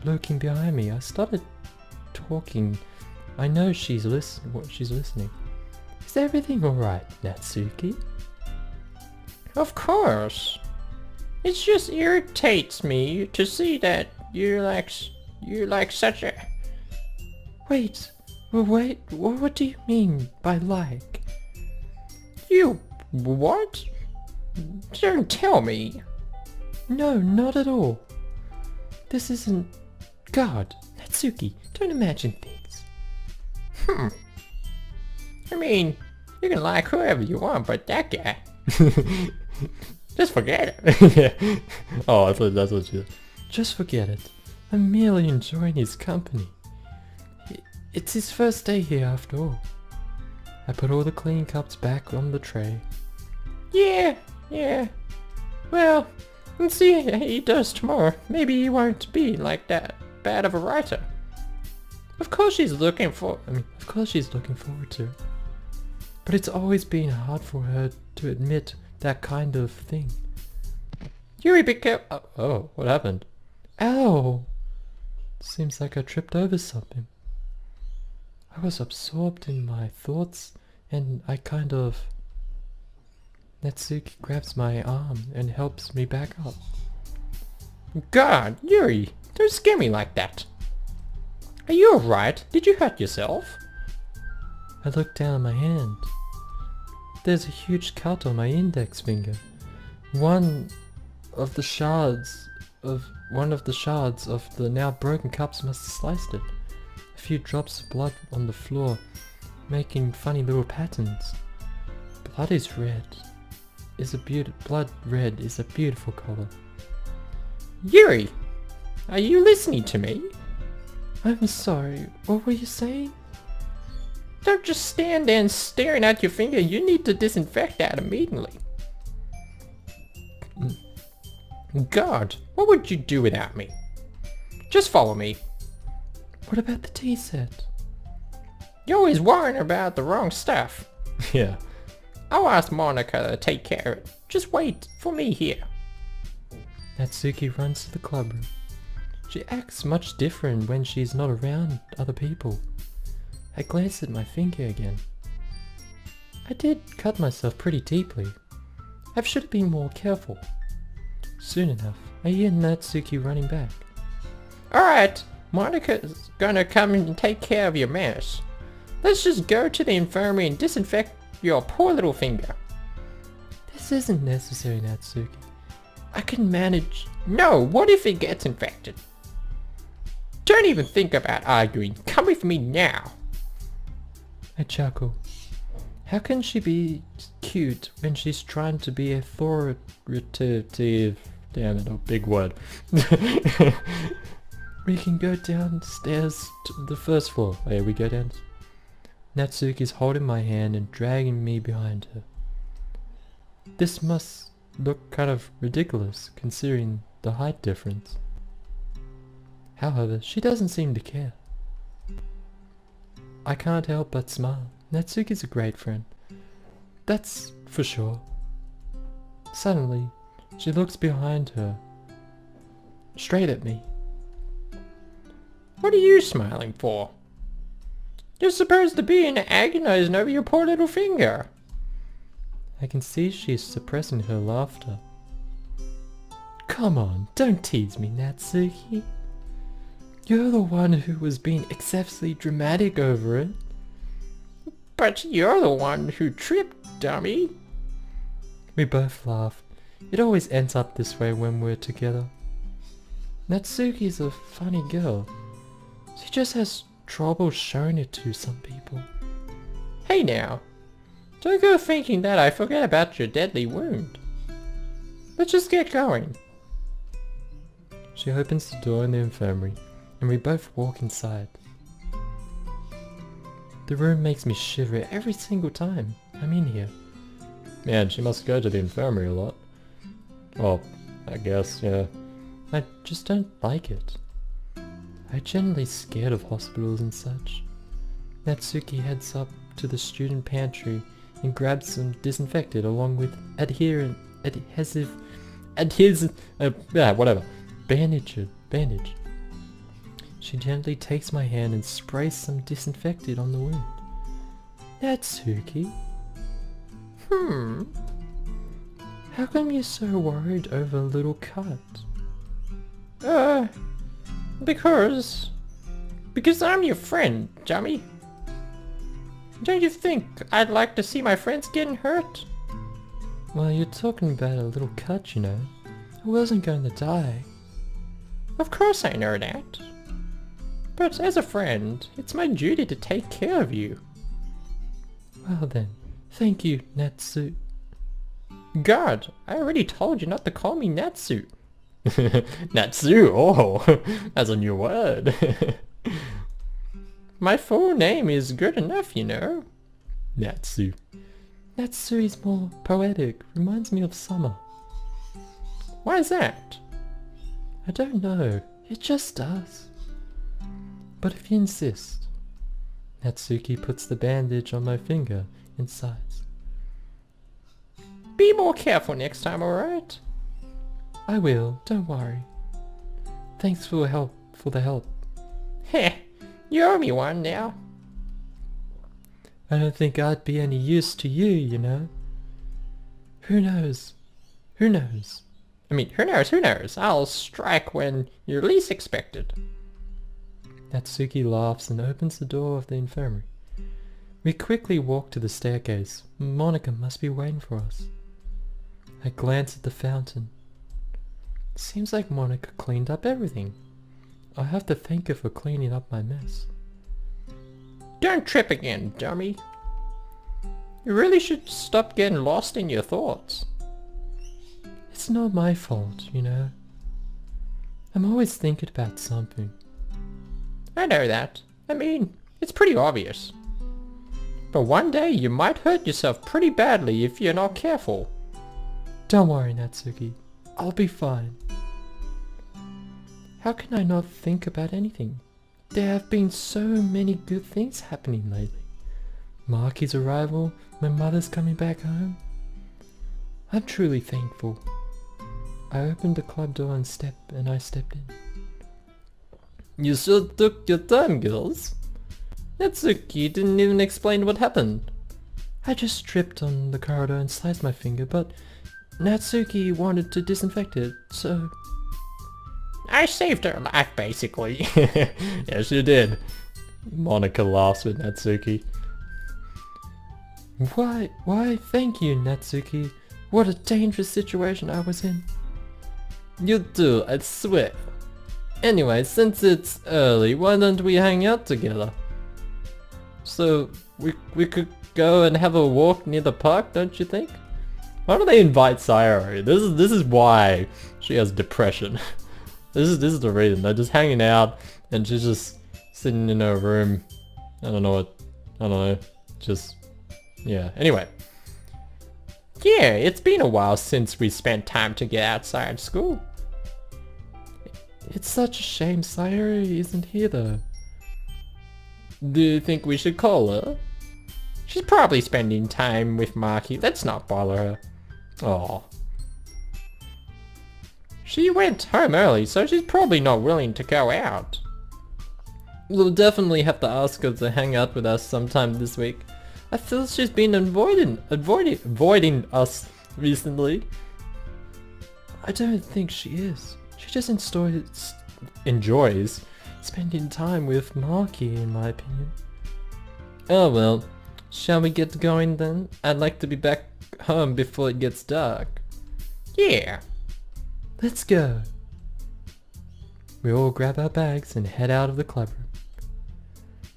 Speaker 1: looking behind me, I started talking. I know she's listening. Is everything alright, Natsuki?
Speaker 2: Of course. It just irritates me to see that you're like such a...
Speaker 1: Wait, what do you mean by like?
Speaker 2: You... what? Don't tell me.
Speaker 1: No, not at all. This isn't... God, Natsuki, don't imagine things.
Speaker 2: I mean, you can like whoever you want, but that guy... just forget it.
Speaker 1: Yeah. Oh, I thought that's what you... Just forget it. I'm merely enjoying his company. It's his first day here after all. I put all the clean cups back on the tray.
Speaker 2: Yeah. Well, let's see how he does tomorrow. Maybe he won't be like that bad of a writer. Of course she's looking forward to it. But it's always been hard for her to admit that kind of thing.
Speaker 1: Yuri, be careful. Oh, what happened? Ow! Seems like I tripped over something. I was absorbed in my thoughts and I kind of... Natsuki grabs my arm and helps me back up.
Speaker 2: God, Yuri, don't scare me like that. Are you alright? Did you hurt yourself?
Speaker 1: I look down at my hand. There's a huge cut on my index finger. One of the shards of the now broken cups must have sliced it. A few drops of blood on the floor, making funny little patterns. Blood red is a beautiful color.
Speaker 2: Yuri, are you listening to me?
Speaker 1: I'm sorry, what were you saying?
Speaker 2: Don't just stand there and staring at your finger. You need to disinfect that immediately. God, what would you do without me? Just follow me.
Speaker 1: What about the tea set?
Speaker 2: You're always worrying about the wrong stuff.
Speaker 1: Yeah.
Speaker 2: I'll ask Monica to take care of it. Just wait for me here.
Speaker 1: Natsuki runs to the clubroom. She acts much different when she's not around other people. I glanced at my finger again. I did cut myself pretty deeply. I should have been more careful. Soon enough, I hear Natsuki running back.
Speaker 2: Alright, Monica's gonna come and take care of your mess. Let's just go to the infirmary and disinfect your poor little finger.
Speaker 1: This isn't necessary, Natsuki. I can manage.
Speaker 2: No, what if it gets infected? Don't even think about arguing. Come with me now.
Speaker 1: I chuckle. How can she be cute when she's trying to be authoritative? Damn it, a big word. We can go downstairs to the first floor. Oh, yeah, we go down. Natsuki's holding my hand and dragging me behind her. This must look kind of ridiculous considering the height difference. However, she doesn't seem to care. I can't help but smile. Natsuki's a great friend. That's for sure. Suddenly, she looks behind her, straight at me.
Speaker 2: What are you smiling for? You're supposed to be agonizing over your poor little finger.
Speaker 1: I can see she's suppressing her laughter. Come on, don't tease me, Natsuki. You're the one who was being excessively dramatic over it.
Speaker 2: But you're the one who tripped, dummy.
Speaker 1: We both laugh. It always ends up this way when we're together. Natsuki's a funny girl. She just has trouble showing it to some people.
Speaker 2: Hey now, Don't go thinking that I forget about your deadly wound. Let's just get going.
Speaker 1: She opens the door in the infirmary, and we both walk inside. The room makes me shiver every single time I'm in here. Man, she must go to the infirmary a lot. Well, I guess, yeah. I just don't like it. I'm generally scared of hospitals and such. Natsuki heads up to the student pantry and grabs some disinfectant along with bandage. She gently takes my hand and sprays some disinfectant on the wound. Natsuki? How come you're so worried over a little cut?
Speaker 2: Because I'm your friend, dummy. Don't you think I'd like to see my friends getting hurt?
Speaker 1: Well, you're talking about a little cut, you know. I wasn't going to die.
Speaker 2: Of course I know that. But as a friend, it's my duty to take care of you.
Speaker 1: Well then, thank you, Natsu.
Speaker 2: God, I already told you not to call me Natsu.
Speaker 1: Natsu, oh, that's a new word.
Speaker 2: My full name is good enough, you know.
Speaker 1: Natsu. Natsu is more poetic, reminds me of summer.
Speaker 2: Why is that?
Speaker 1: I don't know, it just does. But if you insist. Natsuki puts the bandage on my finger and sighs.
Speaker 2: Be more careful next time, alright?
Speaker 1: I will, don't worry. Thanks for the help.
Speaker 2: Heh, you owe me one now.
Speaker 1: I don't think I'd be any use to you, you know. Who knows? Who knows?
Speaker 2: I mean, who knows? I'll strike when you're least expected.
Speaker 1: Natsuki laughs and opens the door of the infirmary. We quickly walk to the staircase. Monica must be waiting for us. I glance at the fountain. Seems like Monica cleaned up everything. I have to thank her for cleaning up my mess.
Speaker 2: Don't trip again, dummy. You really should stop getting lost in your thoughts.
Speaker 1: It's not my fault, you know. I'm always thinking about something.
Speaker 2: I know that. I mean, it's pretty obvious. But one day you might hurt yourself pretty badly if you're not careful.
Speaker 1: Don't worry, Natsuki. I'll be fine. How can I not think about anything? There have been so many good things happening lately. Maki's arrival, my mother's coming back home. I'm truly thankful. I opened the club door and I stepped in.
Speaker 2: You sure took your time, girls. Natsuki didn't even explain what happened.
Speaker 1: I just tripped on the corridor and sliced my finger, but Natsuki wanted to disinfect it, so...
Speaker 2: I saved her life, basically.
Speaker 1: Yes, you did. Monica laughs with Natsuki. Why, thank you, Natsuki. What a dangerous situation I was in.
Speaker 2: You too, I swear. Anyway, since it's early, why don't we hang out together? So, we could go and have a walk near the park, don't you think? Why don't they invite Sayori? This is why she has depression. This is the reason. They're just hanging out and she's just sitting in her room. I don't know. Just, yeah. Anyway. Yeah, it's been a while since we spent time together outside school.
Speaker 1: It's such a shame Sayori isn't here though.
Speaker 2: Do you think we should call her? She's probably spending time with Maki. Let's not bother her. Oh. She went home early, so she's probably not willing to go out. We'll definitely have to ask her to hang out with us sometime this week. I feel she's been avoiding us recently.
Speaker 1: I don't think she is. She just enjoys spending time with Maki, in my opinion.
Speaker 2: Oh well, shall we get going then? I'd like to be back home before it gets dark. Yeah.
Speaker 1: Let's go. We all grab our bags and head out of the clubroom.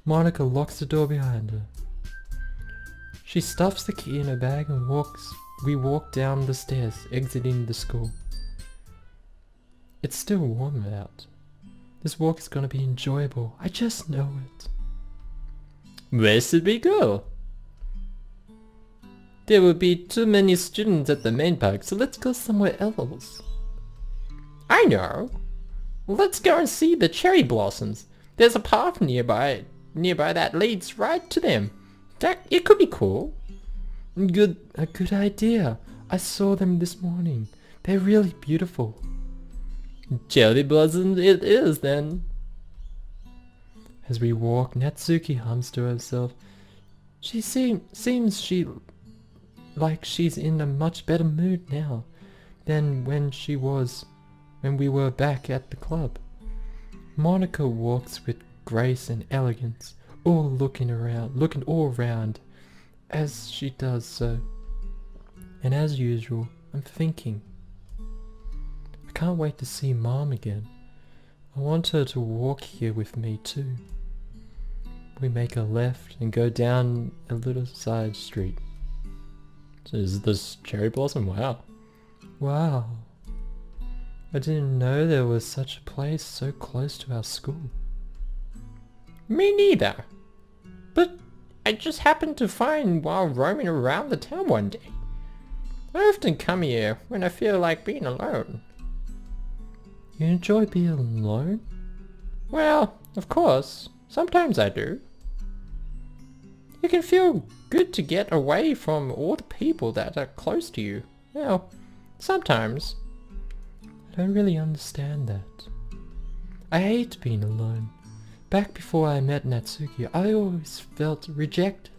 Speaker 1: Monica locks the door behind her. She stuffs the key in her bag and we walk down the stairs, exiting the school. It's still warm out. This walk is gonna be enjoyable. I just know it. Where should we go? There will be too many students at the main park, so let's go somewhere else.
Speaker 2: I know. Let's go and see the cherry blossoms. There's a path nearby that leads right to them. It could be cool.
Speaker 1: A good idea. I saw them this morning. They're really beautiful. Cherry blossoms it is then. As we walk, Natsuki hums to herself. She seems like she's in a much better mood now than when we were back at the club. Monica walks with grace and elegance, looking all around as she does so. And as usual, I'm thinking, I can't wait to see Mom again. I want her to walk here with me too. We make a left and go down a little side street. So is this cherry blossom? Wow. Wow. I didn't know there was such a place so close to our school.
Speaker 2: Me neither. But I just happened to find while roaming around the town one day. I often come here when I feel like being alone.
Speaker 1: You enjoy being alone?
Speaker 2: Well, of course. Sometimes I do. It can feel good to get away from all the people that are close to you. Well, sometimes.
Speaker 1: I don't really understand that. I hate being alone. Back before I met Natsuki, I always felt rejected.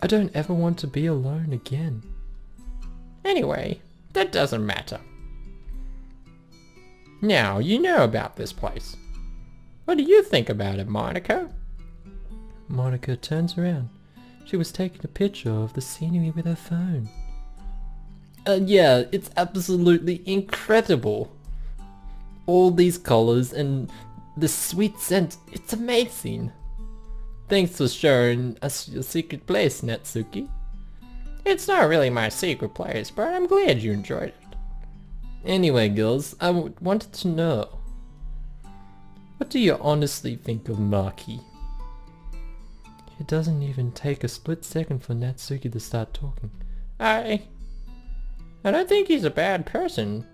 Speaker 1: I don't ever want to be alone again.
Speaker 2: Anyway, that doesn't matter. Now, you know about this place. What do you think about it, Monica?
Speaker 1: Monica turns around. She was taking a picture of the scenery with her phone.
Speaker 2: Yeah, it's absolutely incredible. All these colors and the sweet scent, it's amazing. Thanks for showing us your secret place, Natsuki. It's not really my secret place, but I'm glad you enjoyed it. Anyway, girls, I wanted to know, what do you honestly think of Maki?
Speaker 1: It doesn't even take a split second for Natsuki to start talking.
Speaker 2: I don't think he's a bad person,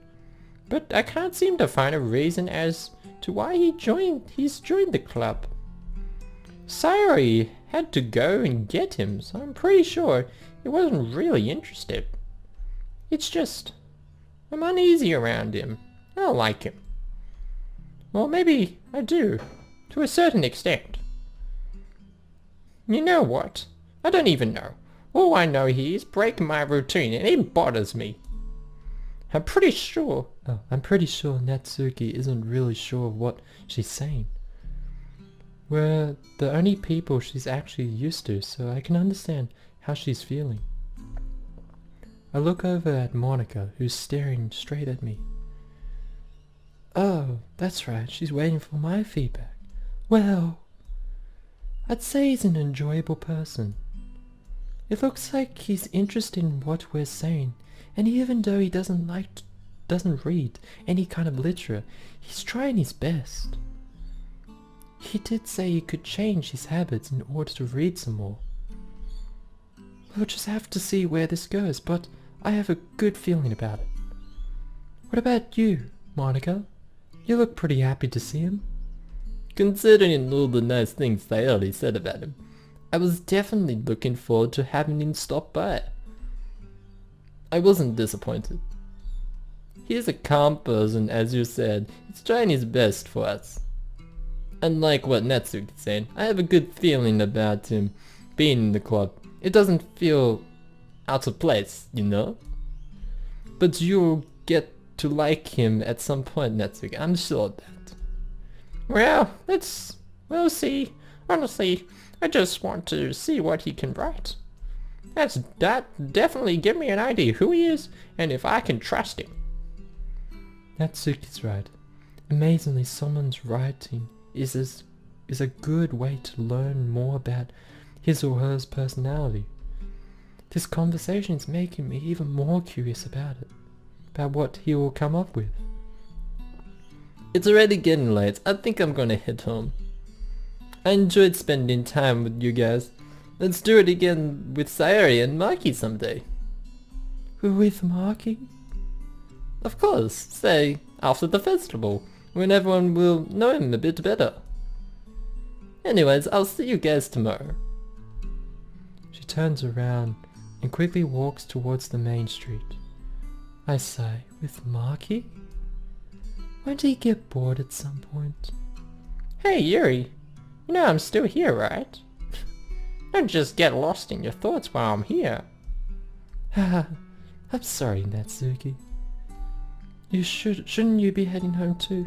Speaker 2: but I can't seem to find a reason as to why he's joined the club. Sayori had to go and get him, so I'm pretty sure he wasn't really interested. It's just, I'm uneasy around him. I don't like him. Well, maybe I do, to a certain extent. You know what? I don't even know. All I know he's breaking my routine and it bothers me. I'm pretty sure
Speaker 1: Natsuki isn't really sure of what she's saying. We're the only people she's actually used to, so I can understand how she's feeling. I look over at Monica, who's staring straight at me. Oh, that's right, she's waiting for my feedback. Well, I'd say he's an enjoyable person. It looks like he's interested in what we're saying, and even though he doesn't read any kind of literature, he's trying his best. He did say he could change his habits in order to read some more. We'll just have to see where this goes, but I have a good feeling about it. What about you, Monica? You look pretty happy to see him.
Speaker 2: Considering all the nice things Sayori said about him, I was definitely looking forward to having him stop by. I wasn't disappointed. He is a calm person, as you said. He's trying his best for us. Unlike what Natsuki's saying, I have a good feeling about him being in the club. It doesn't feel out of place, you know? But you'll get to like him at some point, Natsuki. I'm sure of that. Well, we'll see. Honestly, I just want to see what he can write. That definitely give me an idea who he is and if I can trust him.
Speaker 1: Natsuki's right. Amazingly, someone's writing is a good way to learn more about his or her personality. This conversation is making me even more curious about it, about what he will come up with. It's already getting late. I think I'm gonna head home. I enjoyed spending time with you guys. Let's do it again with Sayori and Maki someday. With Maki? Of course, say after the festival, when everyone will know him a bit better. Anyways, I'll see you guys tomorrow. She turns around and quickly walks towards the main street. I sigh, with Maki? Won't he get bored at some point?
Speaker 2: Hey Yuri, you know I'm still here, right? Don't just get lost in your thoughts while I'm here.
Speaker 1: Haha, I'm sorry, Natsuki. Shouldn't you be heading home too?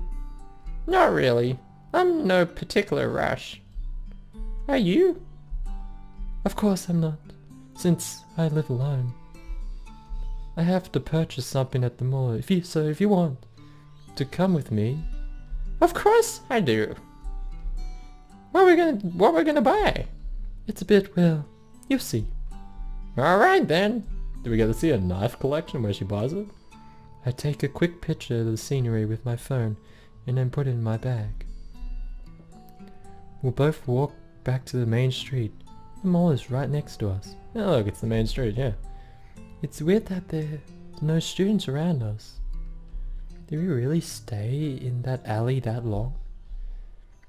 Speaker 2: Not really. I'm in no particular rush. Are you?
Speaker 1: Of course I'm not, since I live alone. I have to purchase something at the mall, if you want to come with me.
Speaker 2: Of course I do. What we're gonna buy?
Speaker 1: It's a bit, well, you'll see.
Speaker 2: Alright then.
Speaker 1: Do we get to see a knife collection where she buys it? I take a quick picture of the scenery with my phone and then put it in my bag. We'll both walk back to the main street. The mall is right next to us. Oh look, it's the main street, yeah. It's weird that there's no students around us. Did we really stay in that alley that long?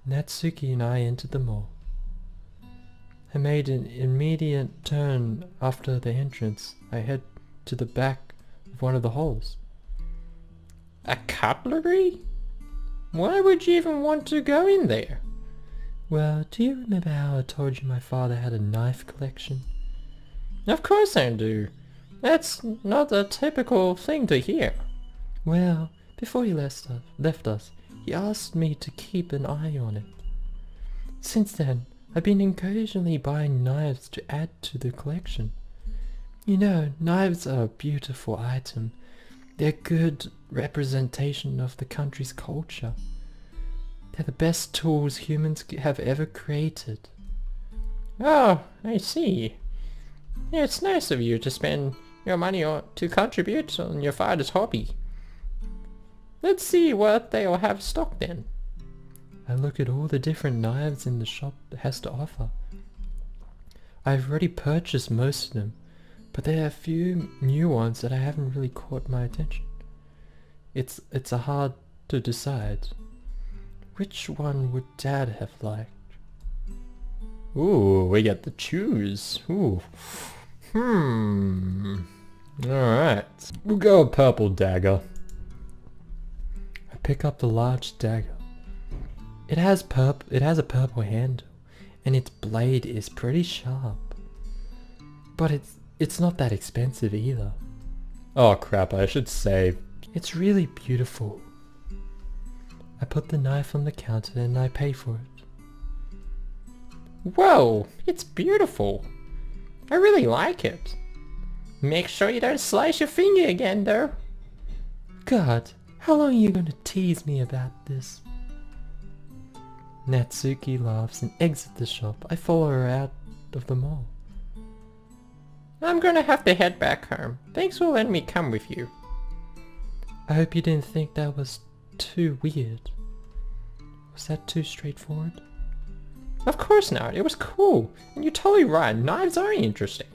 Speaker 1: Natsuki and I entered the mall. I made an immediate turn after the entrance. I head to the back of one of the halls.
Speaker 2: A cutlery? Why would you even want to go in there?
Speaker 1: Well, do you remember how I told you my father had a knife collection?
Speaker 2: Of course I do. That's not a typical thing to hear.
Speaker 1: Well, before he left us, he asked me to keep an eye on it. Since then, I've been occasionally buying knives to add to the collection. You know, knives are a beautiful item. They're a good representation of the country's culture. They're the best tools humans have ever created.
Speaker 2: Oh, I see. Yeah, it's nice of you to spend your money to contribute on your father's hobby. Let's see what they'll have stocked then.
Speaker 1: I look at all the different knives in the shop has to offer. I've already purchased most of them, but there are a few new ones that I haven't really caught my attention. It's hard to decide. Which one would Dad have liked?
Speaker 2: Ooh, we get to choose. Ooh.
Speaker 1: Alright. We'll go a purple dagger. I pick up the large dagger. It has a purple handle, and its blade is pretty sharp. But it's not that expensive either. Oh crap, I should save. It's really beautiful. I put the knife on the counter and I pay for it.
Speaker 2: Whoa, it's beautiful. I really like it. Make sure you don't slice your finger again though.
Speaker 1: God, how long are you going to tease me about this? Natsuki laughs and exits the shop. I follow her out of the mall.
Speaker 2: I'm gonna have to head back home. Thanks for letting me come with you.
Speaker 1: I hope you didn't think that was too weird. Was that too straightforward?
Speaker 2: Of course not. It was cool. And you're totally right. Knives are interesting.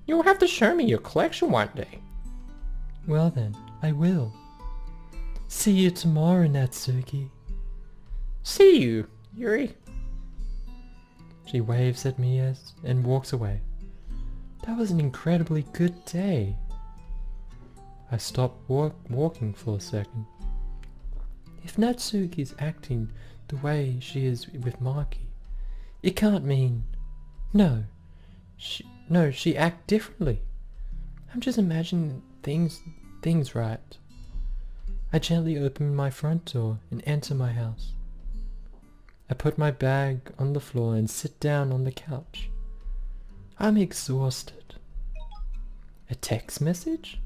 Speaker 2: You'll have to show me your collection one day.
Speaker 1: Well then, I will. See you tomorrow, Natsuki.
Speaker 2: See you, Yuri.
Speaker 1: She waves at me and walks away. That was an incredibly good day. I stop walking for a second. If Natsuki's acting the way she is with Maki, it can't mean... No, she act differently. I'm just imagining things right. I gently open my front door and enter my house. I put my bag on the floor and sit down on the couch. I'm exhausted. A text message?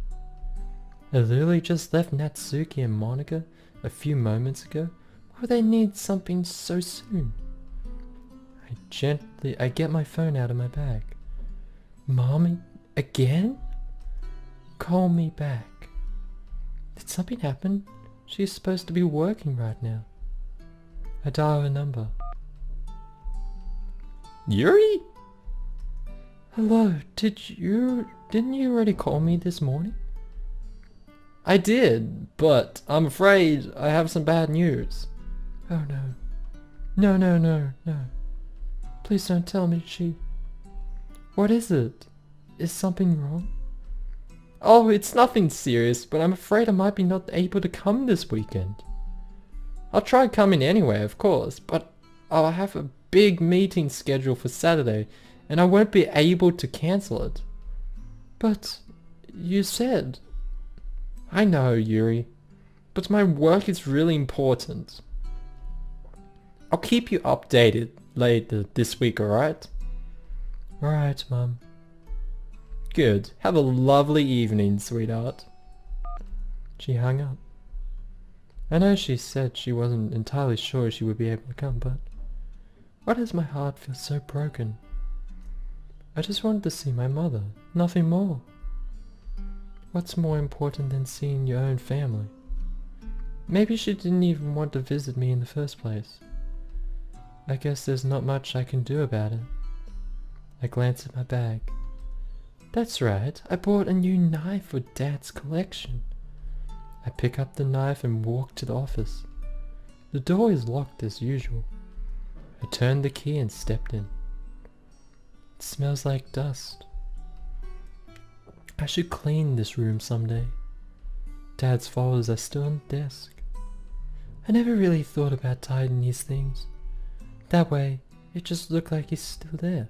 Speaker 1: I literally just left Natsuki and Monica a few moments ago. Why would they need something so soon? I get my phone out of my bag. Mommy, again? Call me back. Did something happen? She's supposed to be working right now. I dial her number. Yuri? Hello, didn't you already call me this morning? I did, but I'm afraid I have some bad news. Oh no. No. Please don't tell me What is it? Is something wrong? Oh, it's nothing serious, but I'm afraid I might be not able to come this weekend. I'll try coming anyway, of course, but I'll have a big meeting scheduled for Saturday, and I won't be able to cancel it. But you said... I know, Yuri, but my work is really important. I'll keep you updated later this week, alright? Alright, Mum. Good. Have a lovely evening, sweetheart. She hung up. I know she said she wasn't entirely sure she would be able to come, but why does my heart feel so broken? I just wanted to see my mother, nothing more. What's more important than seeing your own family? Maybe she didn't even want to visit me in the first place. I guess there's not much I can do about it. I glance at my bag. That's right, I bought a new knife for Dad's collection. I pick up the knife and walk to the office. The door is locked as usual. I turned the key and stepped in. It smells like dust. I should clean this room someday. Dad's folders are still on the desk. I never really thought about tidying these things. That way, it just looked like he's still there.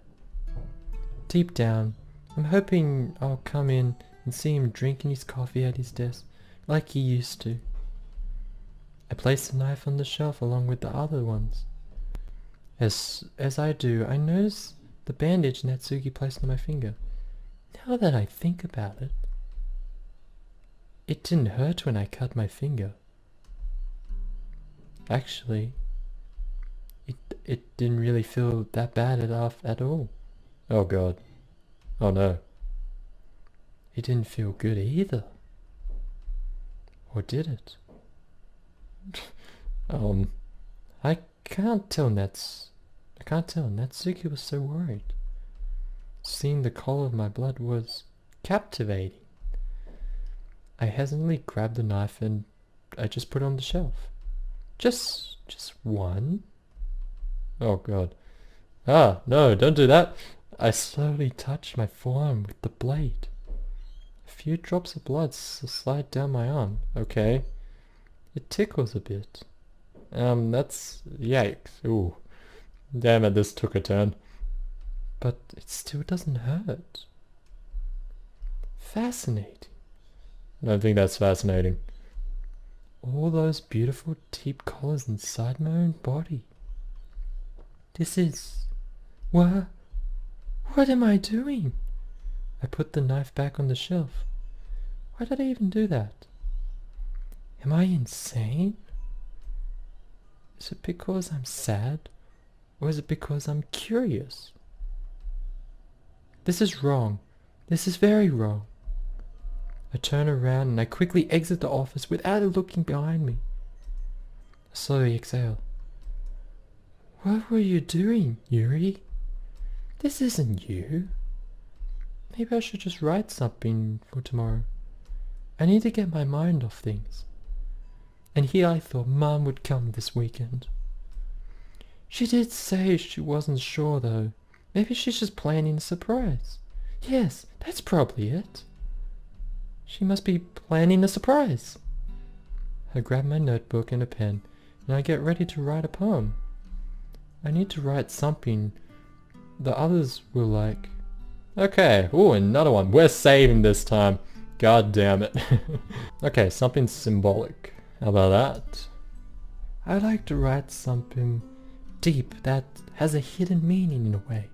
Speaker 1: Deep down, I'm hoping I'll come in and see him drinking his coffee at his desk like he used to. I place the knife on the shelf along with the other ones. As I do, I notice the bandage Natsuki placed on my finger. Now that I think about it, it didn't hurt when I cut my finger. Actually, it didn't really feel that bad at all. Oh god. Oh no. It didn't feel good either. Or did it? I can't tell. Natsuki was so worried. Seeing the color of my blood was captivating. I hesitantly grabbed the knife and I just put it on the shelf. Just one? Oh god. Ah, no, don't do that. I slowly touched my forearm with the blade. A few drops of blood slide down my arm. Okay. It tickles a bit. That's... yikes. Ooh. Damn it, this took a turn. But it still doesn't hurt. Fascinating. I don't think that's fascinating. All those beautiful deep colors inside my own body. This is... What am I doing? I put the knife back on the shelf. Why did I even do that? Am I insane? Is it because I'm sad? Or is it because I'm curious? This is wrong. This is very wrong. I turn around and I quickly exit the office without looking behind me. I slowly exhale. What were you doing, Yuri? This isn't you. Maybe I should just write something for tomorrow. I need to get my mind off things. And here I thought Mum would come this weekend. She did say she wasn't sure though. Maybe she's just planning a surprise. Yes, that's probably it. She must be planning a surprise. I grab my notebook and a pen and I get ready to write a poem. I need to write something the others will like. Okay, ooh, another one. We're saving this time. God damn it. Okay, something symbolic. How about that? I'd like to write something deep that has a hidden meaning in a way.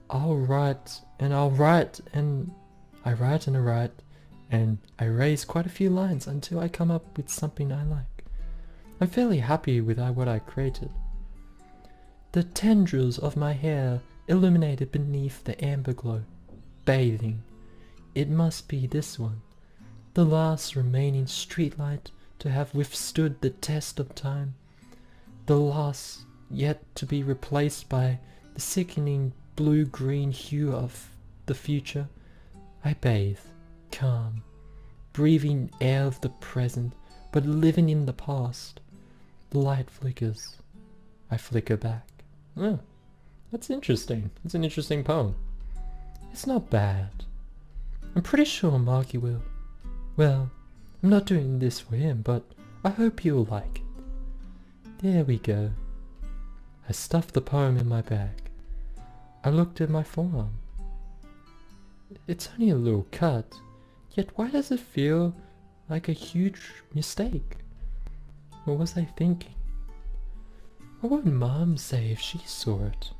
Speaker 1: I'll write and I write and I erase quite a few lines until I come up with something I like. I'm fairly happy with what I created. The tendrils of my hair illuminated beneath the amber glow. Bathing. It must be this one. The last remaining streetlight to have withstood the test of time. The last yet to be replaced by the sickening blue-green hue of the future. I bathe, calm, breathing air of the present, but living in the past. The light flickers. I flicker back. Oh, that's interesting. It's an interesting poem. It's not bad. I'm pretty sure Marky will. Well, I'm not doing this for him, but I hope you'll like it. There we go. I stuffed the poem in my bag. I looked at my forearm. It's only a little cut, yet why does it feel like a huge mistake? What was I thinking? What would Mom say if she saw it?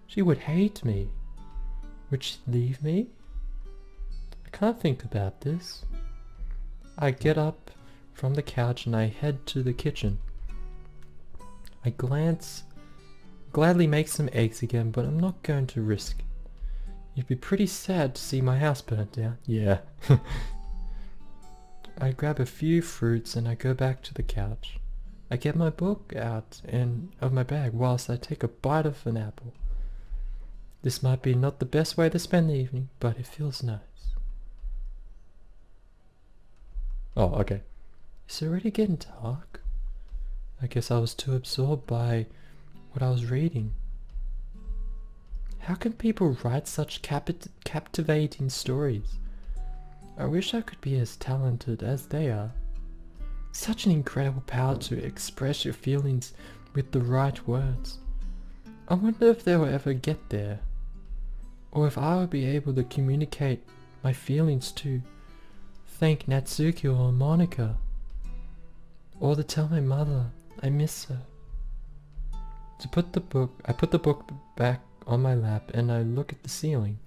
Speaker 1: She would hate me. Would she leave me? I can't think about this. I get up from the couch and I head to the kitchen. I gladly make some eggs again, but I'm not going to risk it. You'd be pretty sad to see my house burnt down. Yeah. I grab a few fruits and I go back to the couch. I get my book out of my bag whilst I take a bite of an apple. This might be not the best way to spend the evening, but it feels nice. Oh, okay. It's already getting dark. I guess I was too absorbed by what I was reading. How can people write such captivating stories? I wish I could be as talented as they are. Such an incredible power to express your feelings with the right words. I wonder if they will ever get there. Or if I will be able to communicate my feelings to thank Natsuki or Monica. Or to tell my mother I miss her. I put the book back on my lap and I look at the ceiling.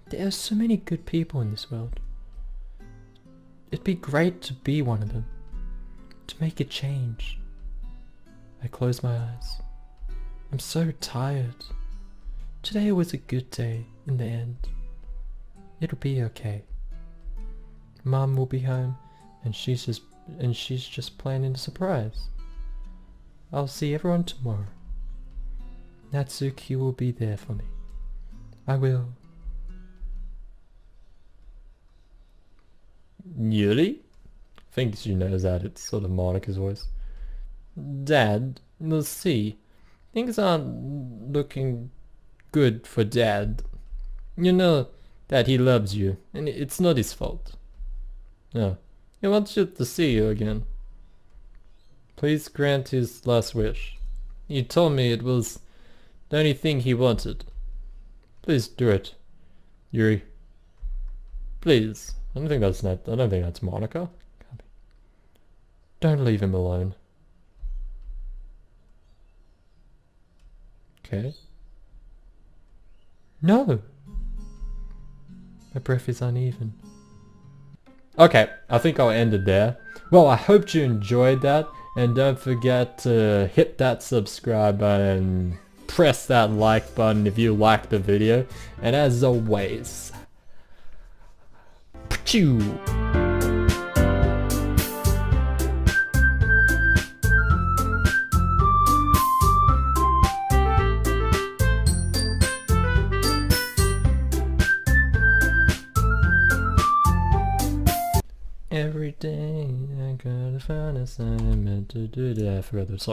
Speaker 1: There are so many good people in this world. It'd be great to be one of them. To make a change. I close my eyes. I'm so tired. Today was a good day in the end. It'll be okay. Mom will be home and she's just planning a surprise. I'll see everyone tomorrow. Natsuki will be there for me. I will. Yuri? I think she knows that. It's sort of Monica's voice. Dad, we'll see. Things aren't looking good for Dad. You know that he loves you, and it's not his fault. No, he wants you to see you again. Please grant his last wish. He told me it was the only thing he wanted. Please do it, Yuri. Please. I don't think that's Monica. Can't be. Don't leave him alone. Okay. No. My breath is uneven. Okay, I think I'll end it there. Well, I hope you enjoyed that, and don't forget to hit that subscribe button, press that like button if you liked the video, and as always, pachoo! Every day I gotta find a assignment to do that. I forgot the song.